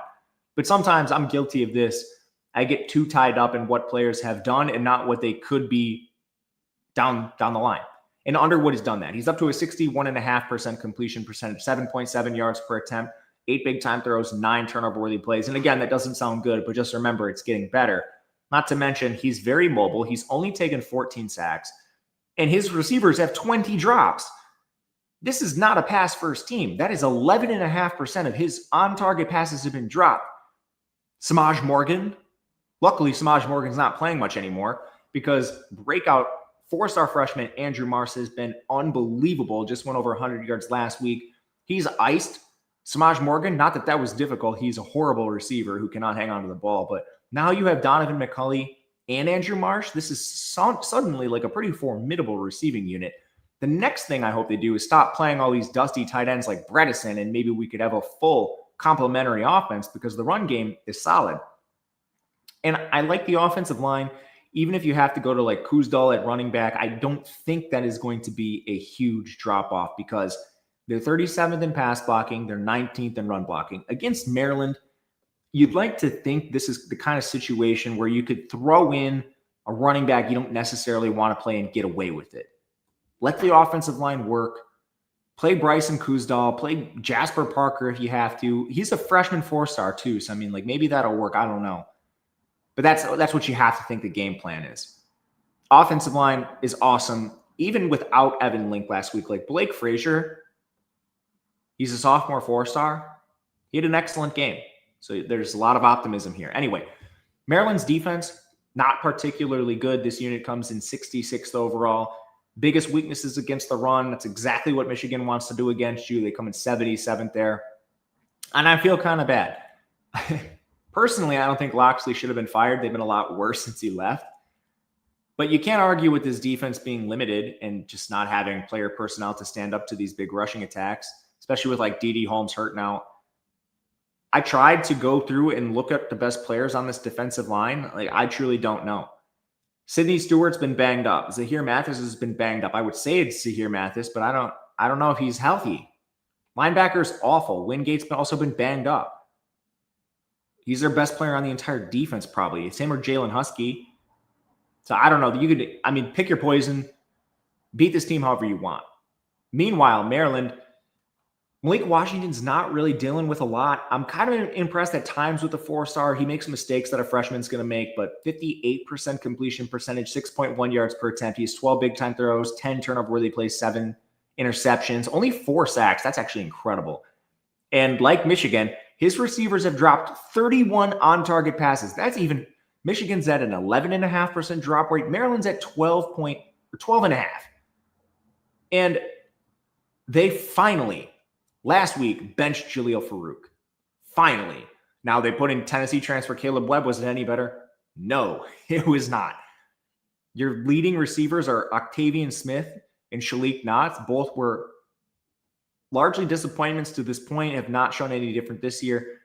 But sometimes I'm guilty of this. I get too tied up in what players have done and not what they could be down the line. And Underwood has done that. He's up to a 61.5% completion percentage, 7.7 yards per attempt, 8 big time throws, 9 turnover-worthy plays. And again, that doesn't sound good, but just remember it's getting better. Not to mention, he's very mobile. He's only taken 14 sacks, and his receivers have 20 drops. This is not a pass-first team. That is 11.5% of his on-target passes have been dropped. Samaj Morgan. Luckily, Samaj Morgan's not playing much anymore because breakout 4-star freshman Andrew Marsh has been unbelievable. Just went over 100 yards last week. He's iced. Samaj Morgan, not that that was difficult. He's a horrible receiver who cannot hang on to the ball. But now you have Donovan McCulley and Andrew Marsh. This is suddenly like a pretty formidable receiving unit. The next thing I hope they do is stop playing all these dusty tight ends like Bredesen, and maybe we could have a full complementary offense because the run game is solid. And I like the offensive line. even if you have to go to like Kuzdal at running back, I don't think that is going to be a huge drop off because they're 37th in pass blocking. They're 19th in run blocking. Against Maryland, you'd like to think this is the kind of situation where you could throw in a running back you don't necessarily want to play and get away with it. Let the offensive line work. Play Bryson Kuzdal. Play Jasper Parker if you have to. He's a freshman 4-star too, so I mean, like maybe that'll work. I don't know. But that's what you have to think the game plan is. Offensive line is awesome. Even without Evan Link last week, like Blake Frazier, he's a sophomore 4-star. He had an excellent game. So there's a lot of optimism here. Anyway, Maryland's defense, not particularly good. This unit comes in 66th overall. Biggest weaknesses against the run. That's exactly what Michigan wants to do against you. They come in 77th there. And I feel kind of bad. Personally, I don't think Loxley should have been fired. They've been a lot worse since he left. But you can't argue with this defense being limited and just not having player personnel to stand up to these big rushing attacks, especially with like D.D. Holmes hurt now. I tried to go through and look at the best players on this defensive line. Like, I truly don't know. Sidney Stewart's been banged up. Zahir Mathis has been banged up. I would say it's Zahir Mathis, but I don't know if he's healthy. Linebacker's awful. Wingate's also been banged up. He's their best player on the entire defense, probably. It's him or Jalen Husky. So I don't know. Pick your poison. Beat this team however you want. Meanwhile, Maryland, Malik Washington's not really dealing with a lot. I'm kind of impressed at times with the 4-star. He makes mistakes that a freshman's going to make, but 58% completion percentage, 6.1 yards per attempt. He has 12 big-time throws, 10 turnover-worthy plays, 7 interceptions, only 4 sacks. That's actually incredible. And like Michigan, his receivers have dropped 31 on-target passes. That's even – Michigan's at an 11.5% drop rate. Maryland's at 12.5. And they finally – last week, benched Jaleel Farouk. Finally. Now, they put in Tennessee transfer Caleb Webb. Was it any better? No, it was not. Your leading receivers are Octavian Smith and Shalik Knotts. Both were largely disappointments to this point, have not shown any different this year.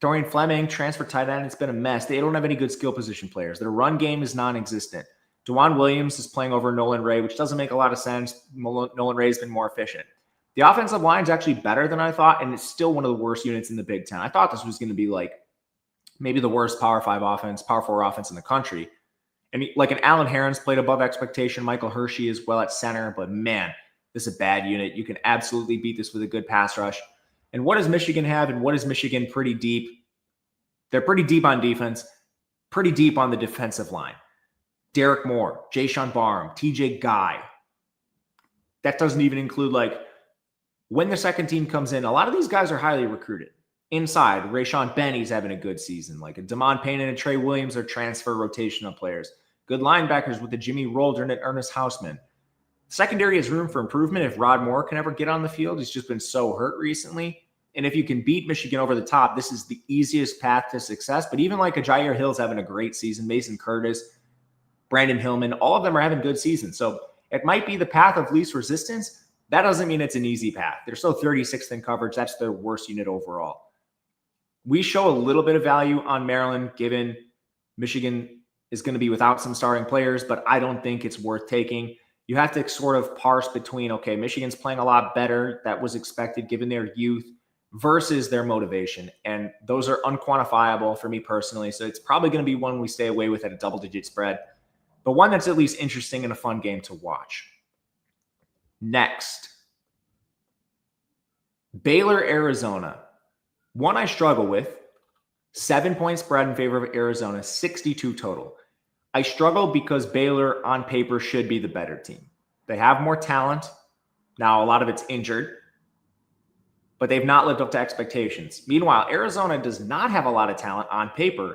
Dorian Fleming, transfer tight end, it's been a mess. They don't have any good skill position players. Their run game is non-existent. DeJuan Williams is playing over Nolan Ray, which doesn't make a lot of sense. Nolan Ray has been more efficient. The offensive line is actually better than I thought, and it's still one of the worst units in the Big Ten. I thought this was going to be like maybe the worst Power 5 offense, Power 4 offense in the country. And like an Allen Herron's played above expectation. Michael Hershey is well at center, but man, this is a bad unit. You can absolutely beat this with a good pass rush. And what does Michigan have, and what is Michigan pretty deep? They're pretty deep on defense, pretty deep on the defensive line. Derek Moore, Jayshawn Barham, TJ Guy. That doesn't even include like when the second team comes in, a lot of these guys are highly recruited. Inside, Rayshawn Benny's having a good season. Like a Damon Payne and a Trey Williams are transfer rotational players. Good linebackers with the Jimmy Roldern and Ernest Hausman. Secondary has room for improvement if Rod Moore can ever get on the field. He's just been so hurt recently. And if you can beat Michigan over the top, this is the easiest path to success. But even like a Jair Hill's having a great season. Mason Curtis, Brandon Hillman, all of them are having good seasons. So it might be the path of least resistance. That doesn't mean it's an easy path. They're still 36th in coverage. That's their worst unit overall. We show a little bit of value on Maryland, given Michigan is going to be without some starting players, but I don't think it's worth taking. You have to sort of parse between, okay, Michigan's playing a lot better. That was expected given their youth versus their motivation. And those are unquantifiable for me personally. So it's probably going to be one we stay away with at a double-digit spread, but one that's at least interesting and a fun game to watch. Next, Baylor, Arizona. One I struggle with, 7-point spread in favor of Arizona, 62 total. I struggle because Baylor on paper should be the better team. They have more talent. Now, a lot of it's injured, but they've not lived up to expectations. Meanwhile, Arizona does not have a lot of talent on paper,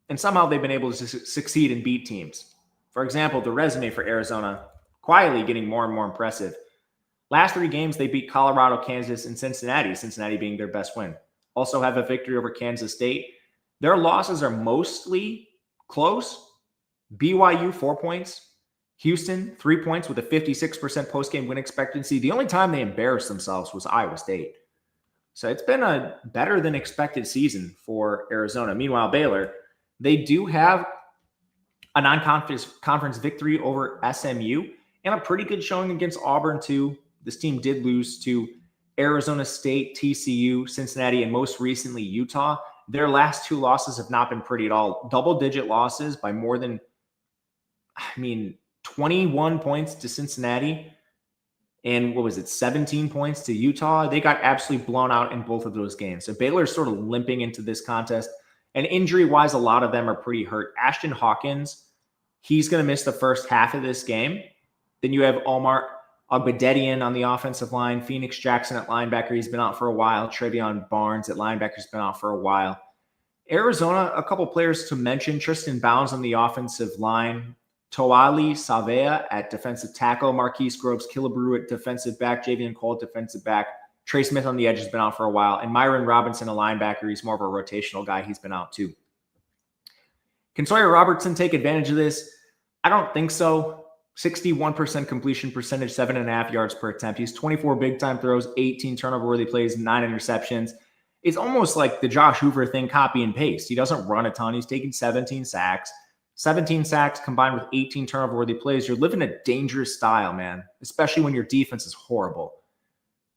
and somehow they've been able to succeed and beat teams. For example, the resume for Arizona, quietly getting more and more impressive. Last 3 games, they beat Colorado, Kansas, and Cincinnati being their best win. Also have a victory over Kansas State. Their losses are mostly close. BYU, 4 points. Houston, 3 points with a 56% postgame win expectancy. The only time they embarrassed themselves was Iowa State. So it's been a better than expected season for Arizona. Meanwhile, Baylor, they do have a non-conference victory over SMU, and a pretty good showing against Auburn, too. This team did lose to Arizona State, TCU, Cincinnati, and most recently Utah. Their last 2 losses have not been pretty at all. Double-digit losses by more than, 21 points to Cincinnati. And 17 points to Utah? They got absolutely blown out in both of those games. So Baylor's sort of limping into this contest. And injury-wise, a lot of them are pretty hurt. Ashton Hawkins, he's going to miss the first half of this game. Then you have Omar Agbadedian on the offensive line, Phoenix Jackson at linebacker. He's been out for a while. Trevion Barnes at linebacker has been out for a while. Arizona, a couple players to mention. Tristan Bounds on the offensive line. Toali Savea at defensive tackle. Marquise Groves Killebrew at defensive back. Javian Cole at defensive back. Trey Smith on the edge has been out for a while. And Myron Robinson, a linebacker. He's more of a rotational guy. He's been out too. Can Sawyer Robertson take advantage of this? I don't think so. 61% completion percentage, 7.5 yards per attempt. He's 24 big-time throws, 18 turnover-worthy plays, 9 interceptions. It's almost like the Josh Hoover thing, copy and paste. He doesn't run a ton. He's taking 17 sacks. 17 sacks combined with 18 turnover-worthy plays. You're living a dangerous style, man, especially when your defense is horrible.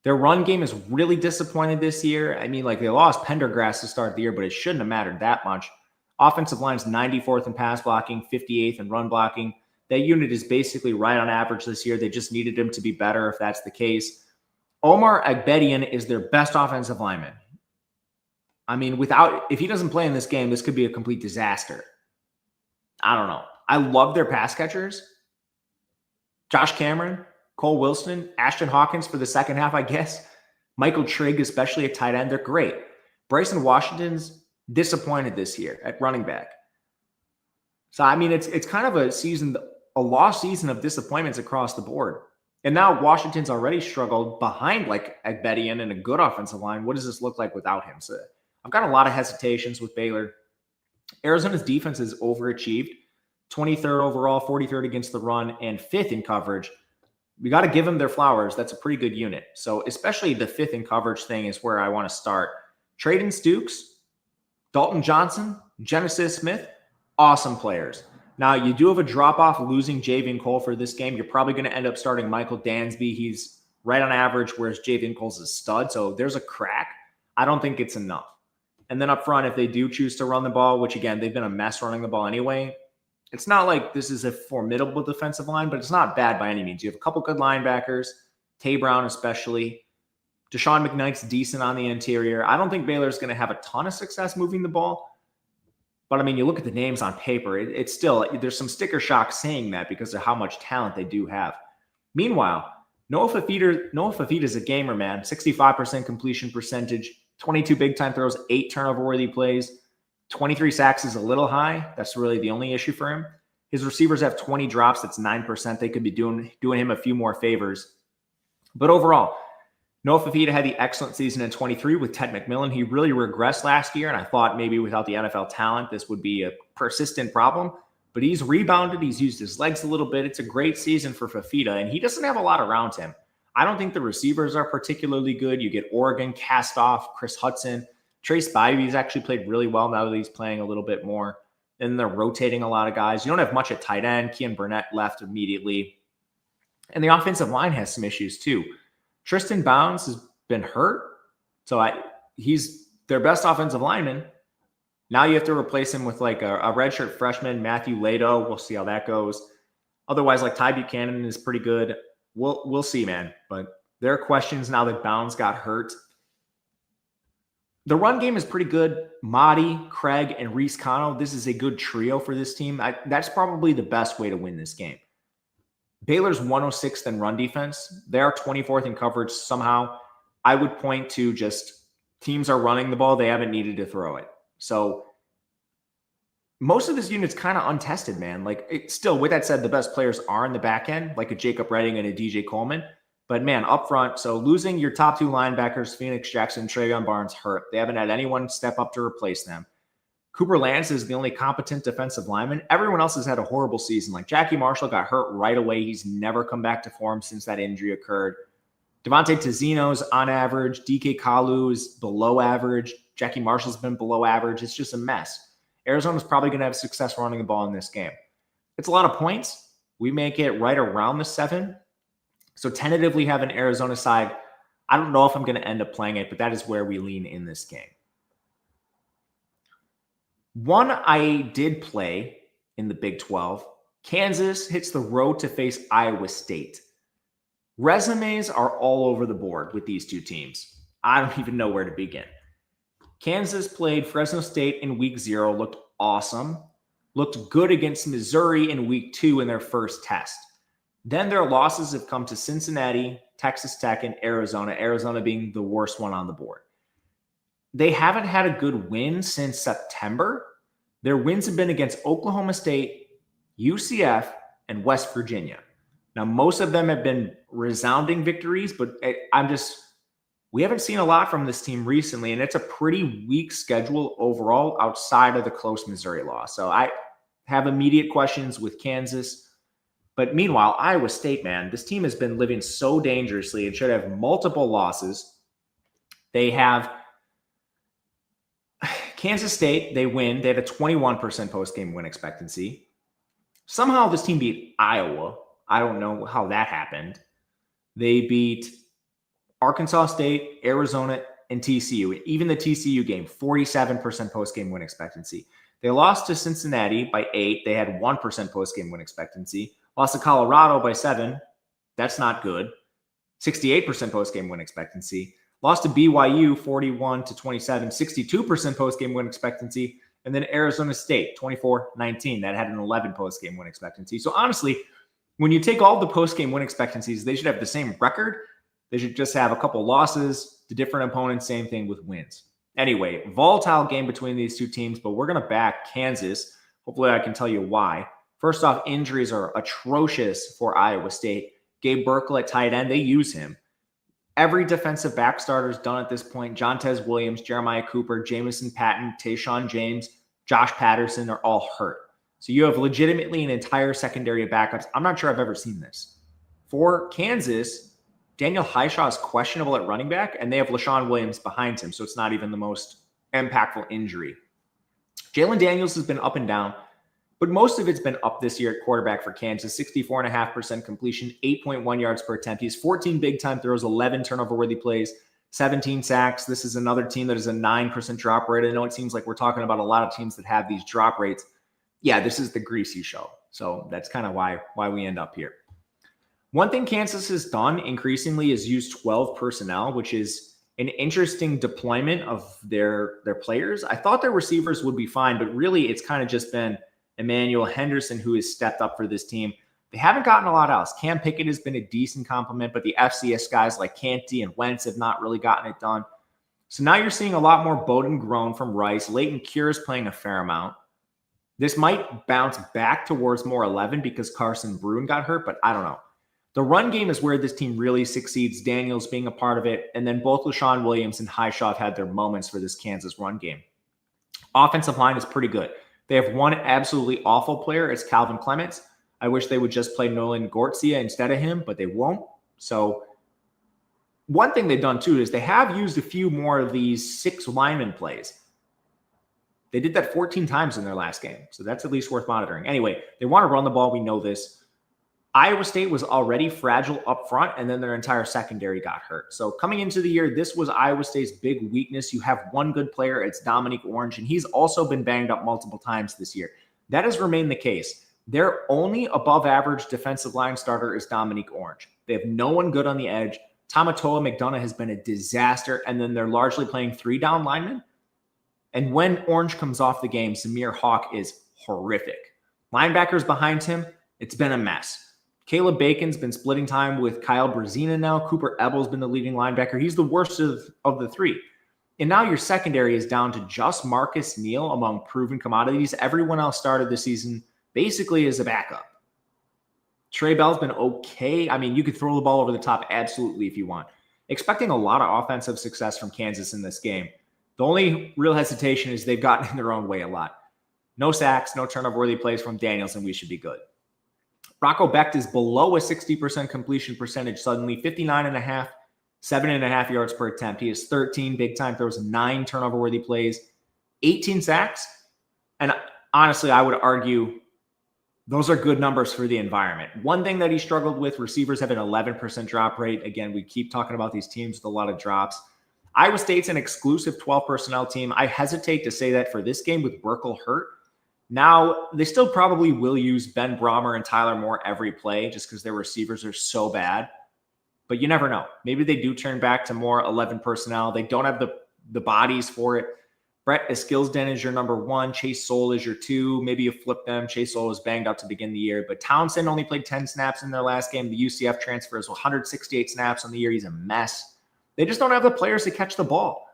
Their run game is really disappointed this year. They lost Pendergrass to start the year, but it shouldn't have mattered that much. Offensive line's 94th in pass blocking, 58th in run blocking. That unit is basically right on average this year. They just needed him to be better if that's the case. Omar Agbedian is their best offensive lineman. If he doesn't play in this game, this could be a complete disaster. I don't know. I love their pass catchers. Josh Cameron, Cole Wilson, Ashton Hawkins for the second half, I guess. Michael Trigg, especially at tight end. They're great. Bryson Washington's disappointed this year at running back. So, it's kind of a lost season of disappointments across the board. And now Washington's already struggled behind Agbedian and a good offensive line. What does this look like without him? So I've got a lot of hesitations with Baylor. Arizona's defense is overachieved. 23rd overall, 43rd against the run, and 5th in coverage. We got to give them their flowers. That's a pretty good unit. So especially the 5th in coverage thing is where I want to start. Trayden Stukes, Dalton Johnson, Genesis Smith, awesome players. Now, you do have a drop-off losing Javian Cole for this game. You're probably going to end up starting Michael Dansby. He's right on average, whereas Javian Cole's a stud. So there's a crack. I don't think it's enough. And then up front, if they do choose to run the ball, which, again, they've been a mess running the ball anyway, it's not like this is a formidable defensive line, but it's not bad by any means. You have a couple good linebackers, Tay Brown especially. Deshaun McKnight's decent on the interior. I don't think Baylor's going to have a ton of success moving the ball. But, you look at the names on paper, it's still, there's some sticker shock saying that because of how much talent they do have. Meanwhile, Noah Fafita is a gamer, man. 65% completion percentage, 22 big-time throws, 8 turnover-worthy plays. 23 sacks is a little high. That's really the only issue for him. His receivers have 20 drops. That's 9%. They could be doing him a few more favors. But overall, Noah Fafita had the excellent season in 23 with Ted McMillan. He really regressed last year, and I thought maybe without the NFL talent, this would be a persistent problem. But he's rebounded. He's used his legs a little bit. It's a great season for Fafita, and he doesn't have a lot around him. I don't think the receivers are particularly good. You get Oregon, Castoff, Chris Hudson. Trace Bivey's actually played really well now that he's playing a little bit more. And they're rotating a lot of guys. You don't have much at tight end. Kean Burnett left immediately. And the offensive line has some issues too. Tristan Bounds has been hurt. So he's their best offensive lineman. Now you have to replace him with a redshirt freshman, Matthew Lato. We'll see how that goes. Otherwise, Ty Buchanan is pretty good. We'll see, man. But there are questions now that Bounds got hurt. The run game is pretty good. Mahdi, Craig, and Reese Connell. This is a good trio for this team. That's probably the best way to win this game. Baylor's 106th in run defense. They are 24th in coverage somehow. I would point to just teams are running the ball. They haven't needed to throw it. So most of this unit's kind of untested, man. Still, with that said, the best players are in the back end, like a Jacob Redding and a DJ Coleman. But, man, up front, so losing your top 2 linebackers, Phoenix Jackson, Trevion Barnes, hurt. They haven't had anyone step up to replace them. Cooper Lance is the only competent defensive lineman. Everyone else has had a horrible season. Jackie Marshall got hurt right away. He's never come back to form since that injury occurred. Devontae Tizino's on average. DK Kalu is below average. Jackie Marshall's been below average. It's just a mess. Arizona's probably going to have success running the ball in this game. It's a lot of points. We make it right around the 7. So tentatively have an Arizona side. I don't know if I'm going to end up playing it, but that is where we lean in this game. One I did play in the Big 12. Kansas hits the road to face Iowa State. Resumes are all over the board with these two teams. I don't even know where to begin. Kansas played Fresno State in week 0, looked awesome, looked good against Missouri in week 2 in their first test. Then their losses have come to Cincinnati, Texas Tech, and Arizona being the worst one on the board. They haven't had a good win since September. Their wins have been against Oklahoma State, UCF, and West Virginia. Now, most of them have been resounding victories, but we haven't seen a lot from this team recently, and it's a pretty weak schedule overall outside of the close Missouri loss. So I have immediate questions with Kansas. But meanwhile, Iowa State, man, this team has been living so dangerously and should have multiple losses. They have Kansas State, they win. They had a 21% post-game win expectancy. Somehow this team beat Iowa. I don't know how that happened. They beat Arkansas State, Arizona, and TCU. Even the TCU game, 47% post-game win expectancy. They lost to Cincinnati by 8. They had 1% post-game win expectancy. Lost to Colorado by 7. That's not good. 68% post-game win expectancy. Lost to BYU 41-27, 62% post-game win expectancy. And then Arizona State 24-19. That had an 11 post-game win expectancy. So honestly, when you take all the post-game win expectancies, they should have the same record. They should just have a couple losses to different opponents. Same thing with wins. Anyway, volatile game between these two teams, but we're going to back Kansas. Hopefully I can tell you why. First off, injuries are atrocious for Iowa State. Gabe Burkle at tight end, they use him. Every defensive back starter is done at this point. Jontez Williams, Jeremiah Cooper, Jamison Patton, Tayshaun James, Josh Patterson are all hurt. So you have legitimately an entire secondary of backups. I'm not sure I've ever seen this. For Kansas, Daniel Highshaw is questionable at running back, and they have LaShawn Williams behind him, so it's not even the most impactful injury. Jalen Daniels has been up and down, but most of it's been up this year at quarterback for Kansas. 64.5% completion, 8.1 yards per attempt. He has 14 big-time throws, 11 turnover-worthy plays, 17 sacks. This is another team that is a 9% drop rate. I know it seems like we're talking about a lot of teams that have these drop rates. Yeah, this is the greasy show. So that's kind of why we end up here. One thing Kansas has done increasingly is use 12 personnel, which is an interesting deployment of their players. I thought their receivers would be fine, but really it's kind of just been Emmanuel Henderson who has stepped up for this team. They haven't gotten a lot else. Cam Pickett has been a decent compliment, but the FCS guys like Canty and Wentz have not really gotten it done. So now you're seeing a lot more Bowden Grown from Rice. Leighton Cure is playing a fair amount. This might bounce back towards more 11 because Carson Bruin got hurt, but I don't know. The run game is where this team really succeeds, Daniels being a part of it, and then both LaShawn Williams and Highshaw have had their moments for this Kansas run game. Offensive line is pretty good. They have one absolutely awful player. It's Calvin Clements. I wish they would just play Nolan Gortzia instead of him, but they won't. So one thing they've done, too, is they have used a few more of these 6 lineman plays. They did that 14 times in their last game, so that's at least worth monitoring. Anyway, they want to run the ball. We know this. Iowa State was already fragile up front, and then their entire secondary got hurt. So coming into the year, this was Iowa State's big weakness. You have one good player. It's Dominique Orange, and he's also been banged up multiple times this year. That has remained the case. Their only above-average defensive line starter is Dominique Orange. They have no one good on the edge. Tamatoa McDonough has been a disaster, and then they're largely playing 3-down linemen. And when Orange comes off the game, Samir Hawk is horrific. Linebackers behind him, it's been a mess. Caleb Bacon's been splitting time with Kyle Brazina now. Cooper Ebel's been the leading linebacker. He's the worst of the 3. And now your secondary is down to just Marcus Neal among proven commodities. Everyone else started the season basically as a backup. Trey Bell's been okay. I mean, you could throw the ball over the top absolutely if you want. Expecting a lot of offensive success from Kansas in this game. The only real hesitation is they've gotten in their own way a lot. No sacks, no turnover-worthy plays from Daniels, and we should be good. Rocco Becht is below a 60% completion percentage suddenly, 59.5, 7.5 yards per attempt. He has 13 big-time throws, 9 turnover-worthy plays, 18 sacks. And honestly, I would argue Those are good numbers for the environment. One thing that he struggled with, receivers have an 11% drop rate. Again, we keep talking about these teams with a lot of drops. Iowa State's an exclusive 12 personnel team. I hesitate to say that for this game with Burkle hurt. Now, they still probably will use Ben Brahmer and Tyler Moore every play just because their receivers are so bad. But you never know. Maybe they do turn back to more 11 personnel. They don't have the bodies for it. Brett Eskilsden is your number 1. Chase Soule is your 2. Maybe you flip them. Chase Soule was banged up to begin the year. But Townsend only played 10 snaps in their last game. The UCF transfer is 168 snaps on the year. He's a mess. They just don't have the players to catch the ball.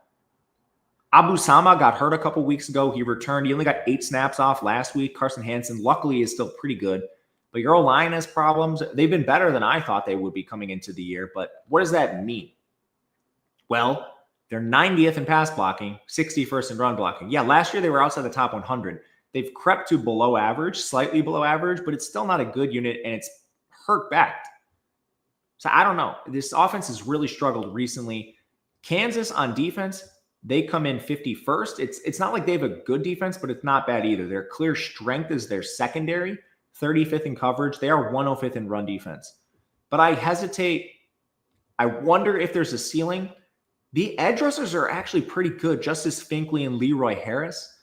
Abu Sama got hurt a couple weeks ago. He returned. He only got 8 snaps off last week. Carson Hansen, luckily, is still pretty good. But your O-line has problems. They've been better than I thought they would be coming into the year. But what does that mean? Well, they're 90th in pass blocking, 61st in run blocking. Yeah, last year they were outside the top 100. They've crept to below average, slightly below average, but it's still not a good unit, and it's hurt back. So I don't know. This offense has really struggled recently. Kansas on defense, they come in 51st. It's not like they have a good defense, but it's not bad either. Their clear strength is their secondary, 35th in coverage. They are 105th in run defense. But I hesitate. I wonder if there's a ceiling. The edge rushers are actually pretty good. Justice Finkley and Leroy Harris.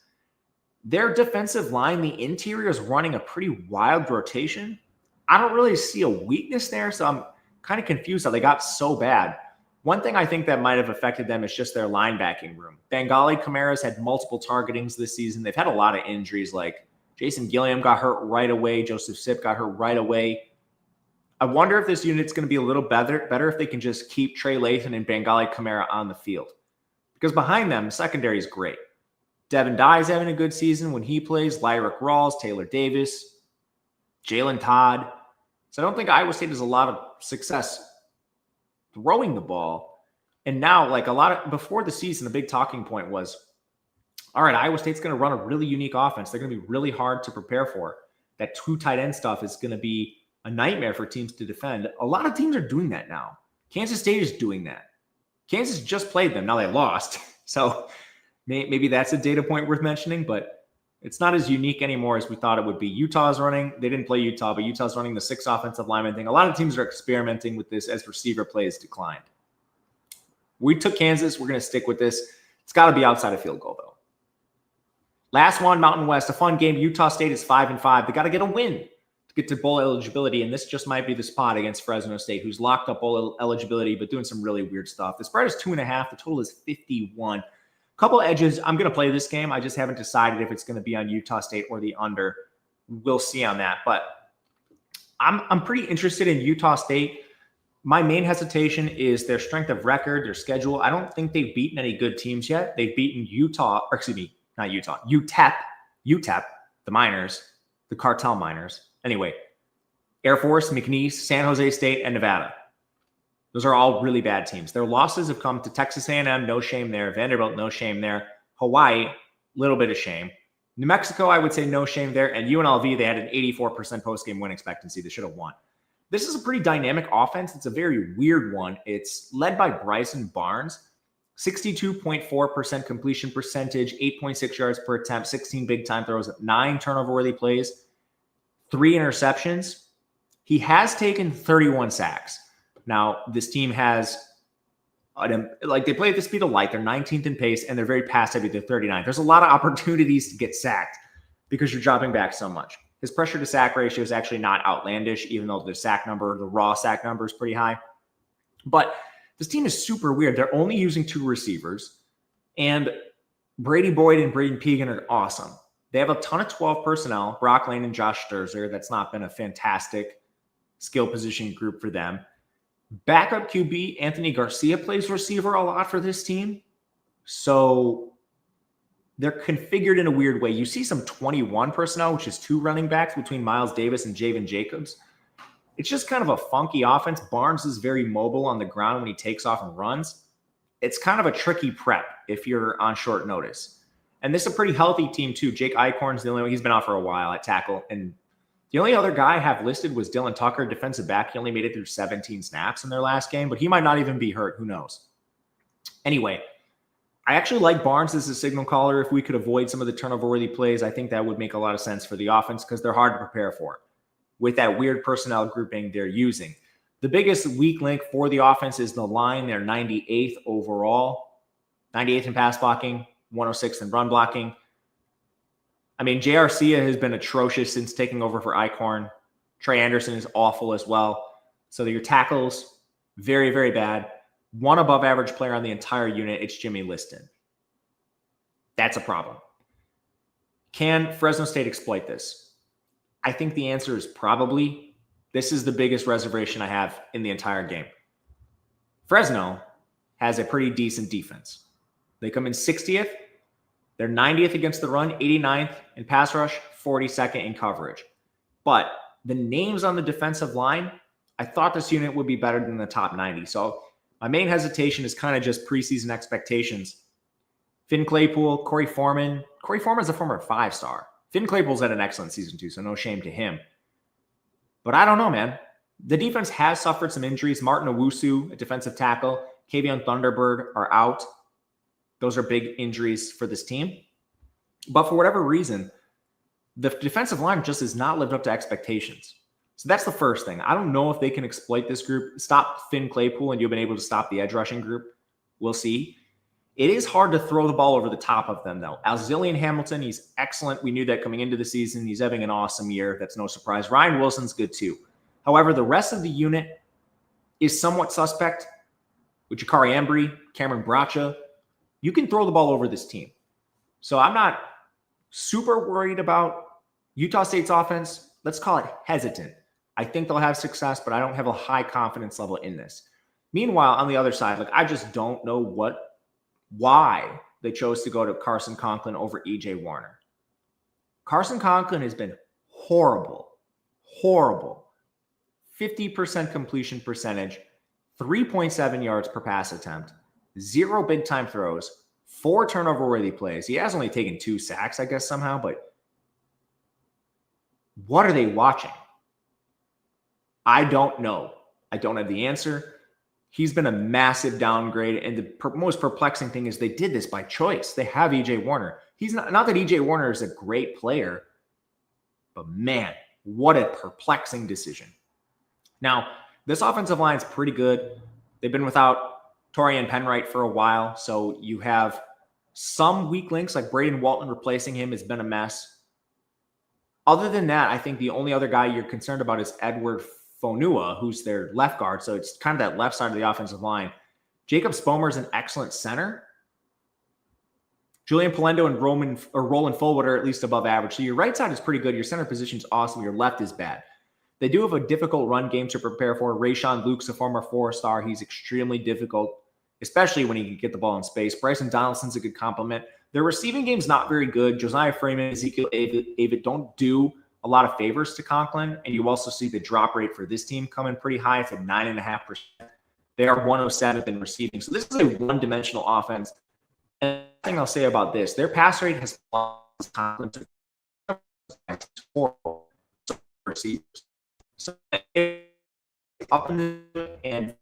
Their defensive line, the interior, is running a pretty wild rotation. I don't really see a weakness there, so I'm kind of confused how they got so bad. One thing I think that might have affected them is just their linebacking room. Bengali Kamara's had multiple targetings this season. They've had a lot of injuries, like Jason Gilliam got hurt right away. Joseph Sipp got hurt right away. I wonder if this unit's going to be a little better if they can just keep Trey Lathan and Bengali Kamara on the field. Because behind them, secondary is great. Devin Dye's having a good season when he plays. Lyric Rawls, Taylor Davis, Jalen Todd. So I don't think Iowa State has a lot of success throwing the ball. And now, before the season, the big talking point was, all right, Iowa State's going to run a really unique offense. They're going to be really hard to prepare for. That 2 tight end stuff is going to be a nightmare for teams to defend. A lot of teams are doing that now. Kansas State is doing that. Kansas just played them. Now they lost. So maybe that's a data point worth mentioning, but it's not as unique anymore as we thought it would be. Utah's running. They didn't play Utah, but Utah's running the 6 offensive lineman thing. A lot of teams are experimenting with this as receiver play has declined. We took Kansas. We're going to stick with this. It's got to be outside of field goal, though. Last one, Mountain West, a fun game. Utah State is 5-5. They got to get a win get to bowl eligibility, and this just might be the spot against Fresno State, who's locked up bowl eligibility, but doing some really weird stuff. The spread is 2.5. The total is 51. Couple edges. I'm going to play this game. I just haven't decided if it's going to be on Utah State or the under. We'll see on that, but I'm pretty interested in Utah State. My main hesitation is their strength of record, their schedule. I don't think they've beaten any good teams yet. They've beaten UTEP, the Miners, the Cartel Miners. Anyway, Air Force, McNeese, San Jose State, and Nevada. Those are all really bad teams. Their losses have come to Texas A&M, no shame there. Vanderbilt, no shame there. Hawaii, little bit of shame. New Mexico, I would say no shame there. And UNLV, they had an 84% post-game win expectancy. They should have won. This is a pretty dynamic offense. It's a very weird one. It's led by Bryson Barnes. 62.4% completion percentage, 8.6 yards per attempt, 16 big-time throws, 9 turnover-worthy plays, 3 interceptions. He has taken 31 sacks. Now, this team has, they play at the speed of light. They're 19th in pace, and they're very pass-heavy. They're 39th. There's a lot of opportunities to get sacked because you're dropping back so much. His pressure-to-sack ratio is actually not outlandish, even though the raw sack number is pretty high. But this team is super weird. They're only using 2 receivers, and Brady Boyd and Braden Pegan are awesome. They have a ton of 12 personnel, Brock Lane and Josh Sturzer. That's not been a fantastic skill position group for them. Backup QB Anthony Garcia plays receiver a lot for this team. So they're configured in a weird way. You see some 21 personnel, which is 2 running backs between Miles Davis and Javen Jacobs. It's just kind of a funky offense. Barnes is very mobile on the ground when he takes off and runs. It's kind of a tricky prep if you're on short notice. And this is a pretty healthy team too. Jake Eichhorn's the only one. He's been out for a while at tackle. And the only other guy I have listed was Dylan Tucker, defensive back. He only made it through 17 snaps in their last game, but he might not even be hurt. Who knows? Anyway, I actually like Barnes as a signal caller. If we could avoid some of the turnover-worthy plays, I think that would make a lot of sense for the offense because they're hard to prepare for with that weird personnel grouping they're using. The biggest weak link for the offense is the line. They're 98th overall, 98th in pass blocking, 106th in run blocking. I mean, J. Arcia has been atrocious since taking over for Eichhorn. Trey Anderson is awful as well. So your tackles, very, very bad. One above average player on the entire unit, it's Jimmy Liston. That's a problem. Can Fresno State exploit this? I think the answer is probably. This is the biggest reservation I have in the entire game. Fresno has a pretty decent defense. They come in 60th. They're 90th against the run, 89th in pass rush, 42nd in coverage. But the names on the defensive line, I thought this unit would be better than the top 90. So my main hesitation is kind of just preseason expectations. Finn Claypool, Corey Foreman. Corey Foreman's a former 5-star. Finn Claypool's had an excellent season too, so no shame to him. But I don't know, man. The defense has suffered some injuries. Martin Owusu, a defensive tackle, Kavion Thunderbird are out. Those are big injuries for this team. But for whatever reason, the defensive line just has not lived up to expectations. So that's the first thing. I don't know if they can exploit this group, stop Finn Claypool, and you've been able to stop the edge rushing group. We'll see. It is hard to throw the ball over the top of them, though. Alzillian Hamilton, he's excellent. We knew that coming into the season. He's having an awesome year. That's no surprise. Ryan Wilson's good, too. However, the rest of the unit is somewhat suspect. With Jakari Embry, Cameron Bracha, you can throw the ball over this team. So I'm not super worried about Utah State's offense. Let's call it hesitant. I think they'll have success, but I don't have a high confidence level in this. Meanwhile, on the other side, I just don't know why they chose to go to Carson Conklin over EJ Warner. Carson Conklin has been horrible. 50% completion percentage, 3.7 yards per pass attempt, 0 big-time throws, 4 turnover-worthy plays. He has only taken 2 sacks, I guess, somehow, but what are they watching? I don't know. I don't have the answer. He's been a massive downgrade, and the most perplexing thing is they did this by choice. They have EJ Warner. He's not that EJ Warner is a great player, but man, what a perplexing decision. Now, this offensive line is pretty good. They've been without Torian Penwright for a while, so you have some weak links, like Braden Walton replacing him has been a mess. Other than that, I think the only other guy you're concerned about is Edward Fonua, who's their left guard, so it's kind of that left side of the offensive line. Jacob Spomer is an excellent center. Julian Polendo and Roland Fullwood are at least above average. So your right side is pretty good. Your center position is awesome. Your left is bad. They do have a difficult run game to prepare for. Rayshawn Luke's a former 4-star. He's extremely difficult, especially when he can get the ball in space. Bryson Donaldson's a good compliment. Their receiving game's not very good. Josiah Freeman, Ezekiel Avid don't do a lot of favors to Conklin, and you also see the drop rate for this team coming pretty high. It's at 9.5%. They are 107th in receiving. So this is a one-dimensional offense. And the thing I'll say about this, their pass rate has lost Conklin to horrible receivers. So up in the and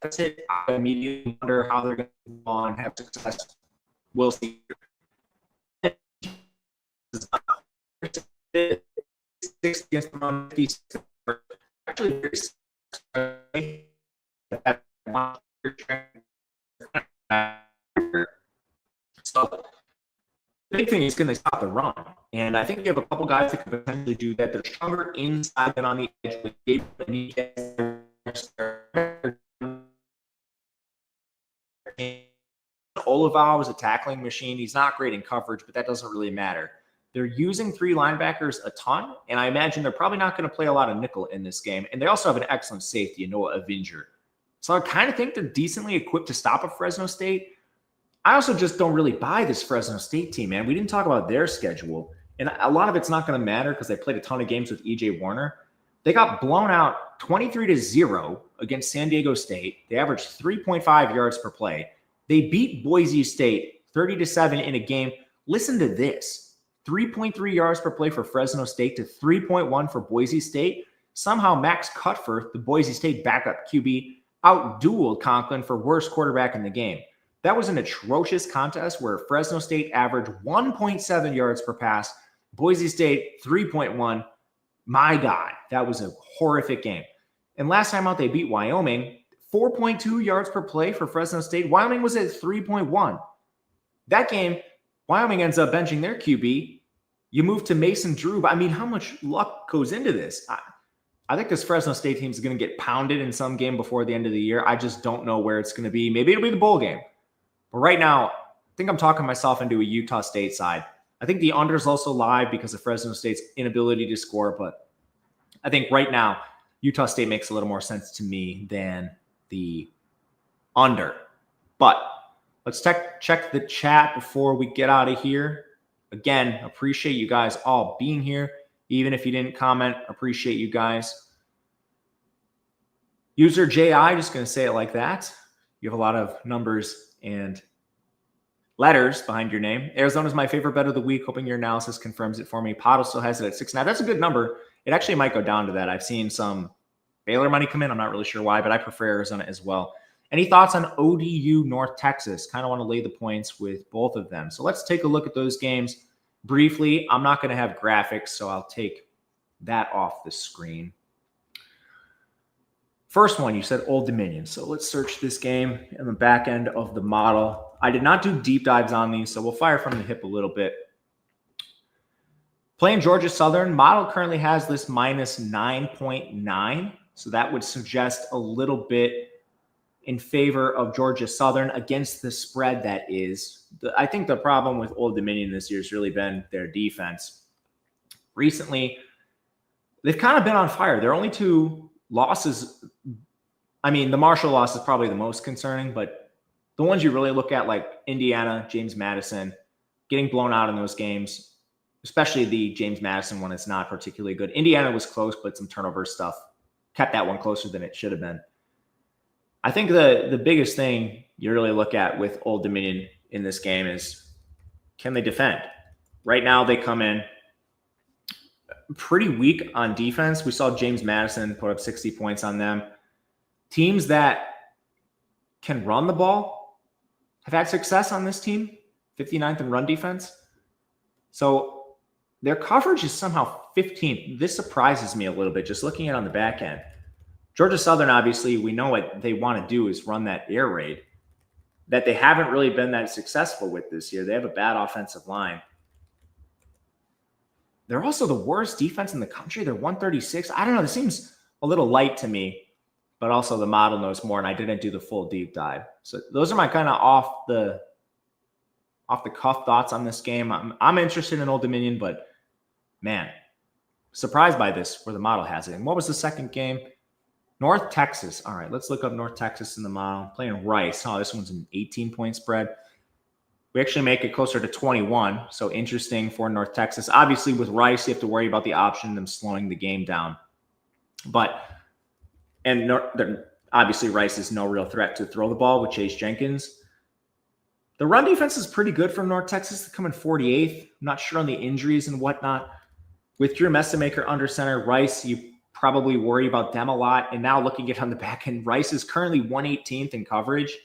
that's it. I immediately wonder how they're going to move on and have success. We'll see. Six against the run, 50 actually very so the big thing is, can they stop the run? And I think you have a couple guys that can potentially do that. They're stronger inside than on the edge with Gabe Olival is a tackling machine. He's not great in coverage, but that doesn't really matter. They're using 3 linebackers a ton, and I imagine they're probably not going to play a lot of nickel in this game. And they also have an excellent safety, Noah Avenger. So I kind of think they're decently equipped to stop a Fresno State. I also just don't really buy this Fresno State team, man. We didn't talk about their schedule, and a lot of it's not going to matter because they played a ton of games with EJ Warner. They got blown out 23-0 against San Diego State. They averaged 3.5 yards per play. They beat Boise State 30-7 in a game. Listen to this. 3.3 yards per play for Fresno State to 3.1 for Boise State. Somehow Max Cutforth, the Boise State backup QB, outdueled Conklin for worst quarterback in the game. That was an atrocious contest where Fresno State averaged 1.7 yards per pass, Boise State 3.1. My God, that was a horrific game. And last time out, they beat Wyoming, 4.2 yards per play for Fresno State. Wyoming was at 3.1. That game, Wyoming ends up benching their QB. You move to Mason Drew. I mean, how much luck goes into this? I think this Fresno State team is going to get pounded in some game before the end of the year. I just don't know where it's going to be. Maybe it'll be the bowl game. But right now, I think I'm talking myself into a Utah State side. I think the under is also live because of Fresno State's inability to score. But I think right now, Utah State makes a little more sense to me than the under. But let's check the chat before we get out of here. Again, appreciate you guys all being here. Even if you didn't comment, appreciate you guys. User JI, just going to say it like that. You have a lot of numbers and letters behind your name. Arizona's my favorite bet of the week. Hoping your analysis confirms it for me. Pottle still has it at 6.5. That's a good number. It actually might go down to that. I've seen some Baylor money come in. I'm not really sure why, but I prefer Arizona as well. Any thoughts on ODU North Texas? Kind of want to lay the points with both of them. So let's take a look at those games briefly. I'm not going to have graphics, so I'll take that off the screen. First one, you said Old Dominion. So let's search this game in the back end of the model. I did not do deep dives on these, so we'll fire from the hip a little bit. Playing Georgia Southern, model currently has this minus 9.9. So that would suggest a little bit in favor of Georgia Southern against the spread that is. I think the problem with Old Dominion this year has really been their defense. Recently, they've kind of been on fire. Their only two losses, I mean, the Marshall loss is probably the most concerning, but the ones you really look at, like Indiana, James Madison, getting blown out in those games, especially the James Madison one, is not particularly good. Indiana was close, but some turnover stuff kept that one closer than it should have been. I think the biggest thing you really look at with Old Dominion in this game is, can they defend? Right now, they come in pretty weak on defense. We saw James Madison put up 60 points on them. Teams that can run the ball have had success on this team, 59th in run defense. So their coverage is somehow 15th. This surprises me a little bit, just looking at it on the back end. Georgia Southern, obviously, we know what they want to do is run that air raid that they haven't really been that successful with this year. They have a bad offensive line. They're also the worst defense in the country. They're 136. I don't know. This seems a little light to me, but also the model knows more, and I didn't do the full deep dive. So those are my kind of off the cuff thoughts on this game. I'm interested in Old Dominion, but man, surprised by this where the model has it. And what was the second game? North Texas. All right, let's look up North Texas in the model. Playing Rice. Oh, this one's an 18-point spread. We actually make it closer to 21, so interesting for North Texas. Obviously, with Rice, you have to worry about the option of them slowing the game down. Obviously, Rice is no real threat to throw the ball with Chase Jenkins. The run defense is pretty good from North Texas. They come in 48th. I'm not sure on the injuries and whatnot. With Drew Messamaker under center, Rice, you probably worry about them a lot. And now looking at on the back end, Rice is currently 118th in coverage.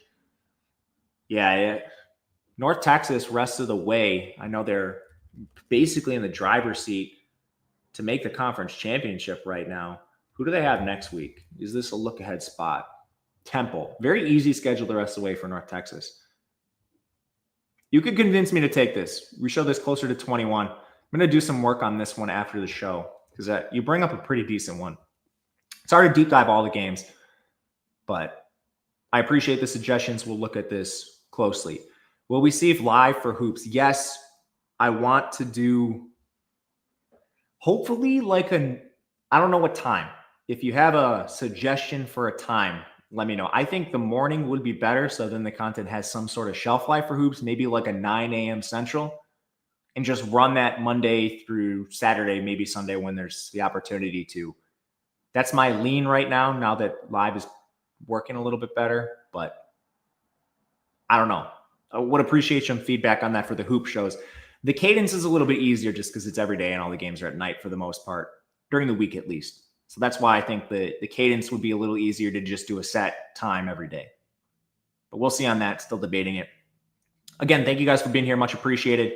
Yeah. North Texas, rest of the way, I know they're basically in the driver's seat to make the conference championship right now. Who do they have next week? Is this a look-ahead spot? Temple. Very easy schedule the rest of the way for North Texas. You could convince me to take this. We show this closer to 21. I'm going to do some work on this one after the show because you bring up a pretty decent one. It's hard to deep dive all the games, but I appreciate the suggestions. We'll look at this closely. Will we see if live for hoops? Yes, I want to do hopefully I don't know what time. If you have a suggestion for a time, let me know. I think the morning would be better so then the content has some sort of shelf life for hoops, maybe like a 9 a.m. Central, and just run that Monday through Saturday, maybe Sunday when there's the opportunity to. That's my lean right now that live is working a little bit better, but I don't know. I would appreciate some feedback on that for the hoop shows. The cadence is a little bit easier just because it's every day and all the games are at night for the most part, during the week at least. So that's why I think the cadence would be a little easier to just do a set time every day. But we'll see on that. Still debating it. Again, thank you guys for being here. Much appreciated.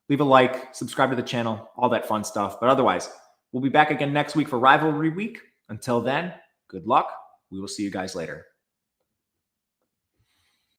Leave a like, subscribe to the channel, all that fun stuff. But otherwise, we'll be back again next week for Rivalry Week. Until then, good luck. We will see you guys later.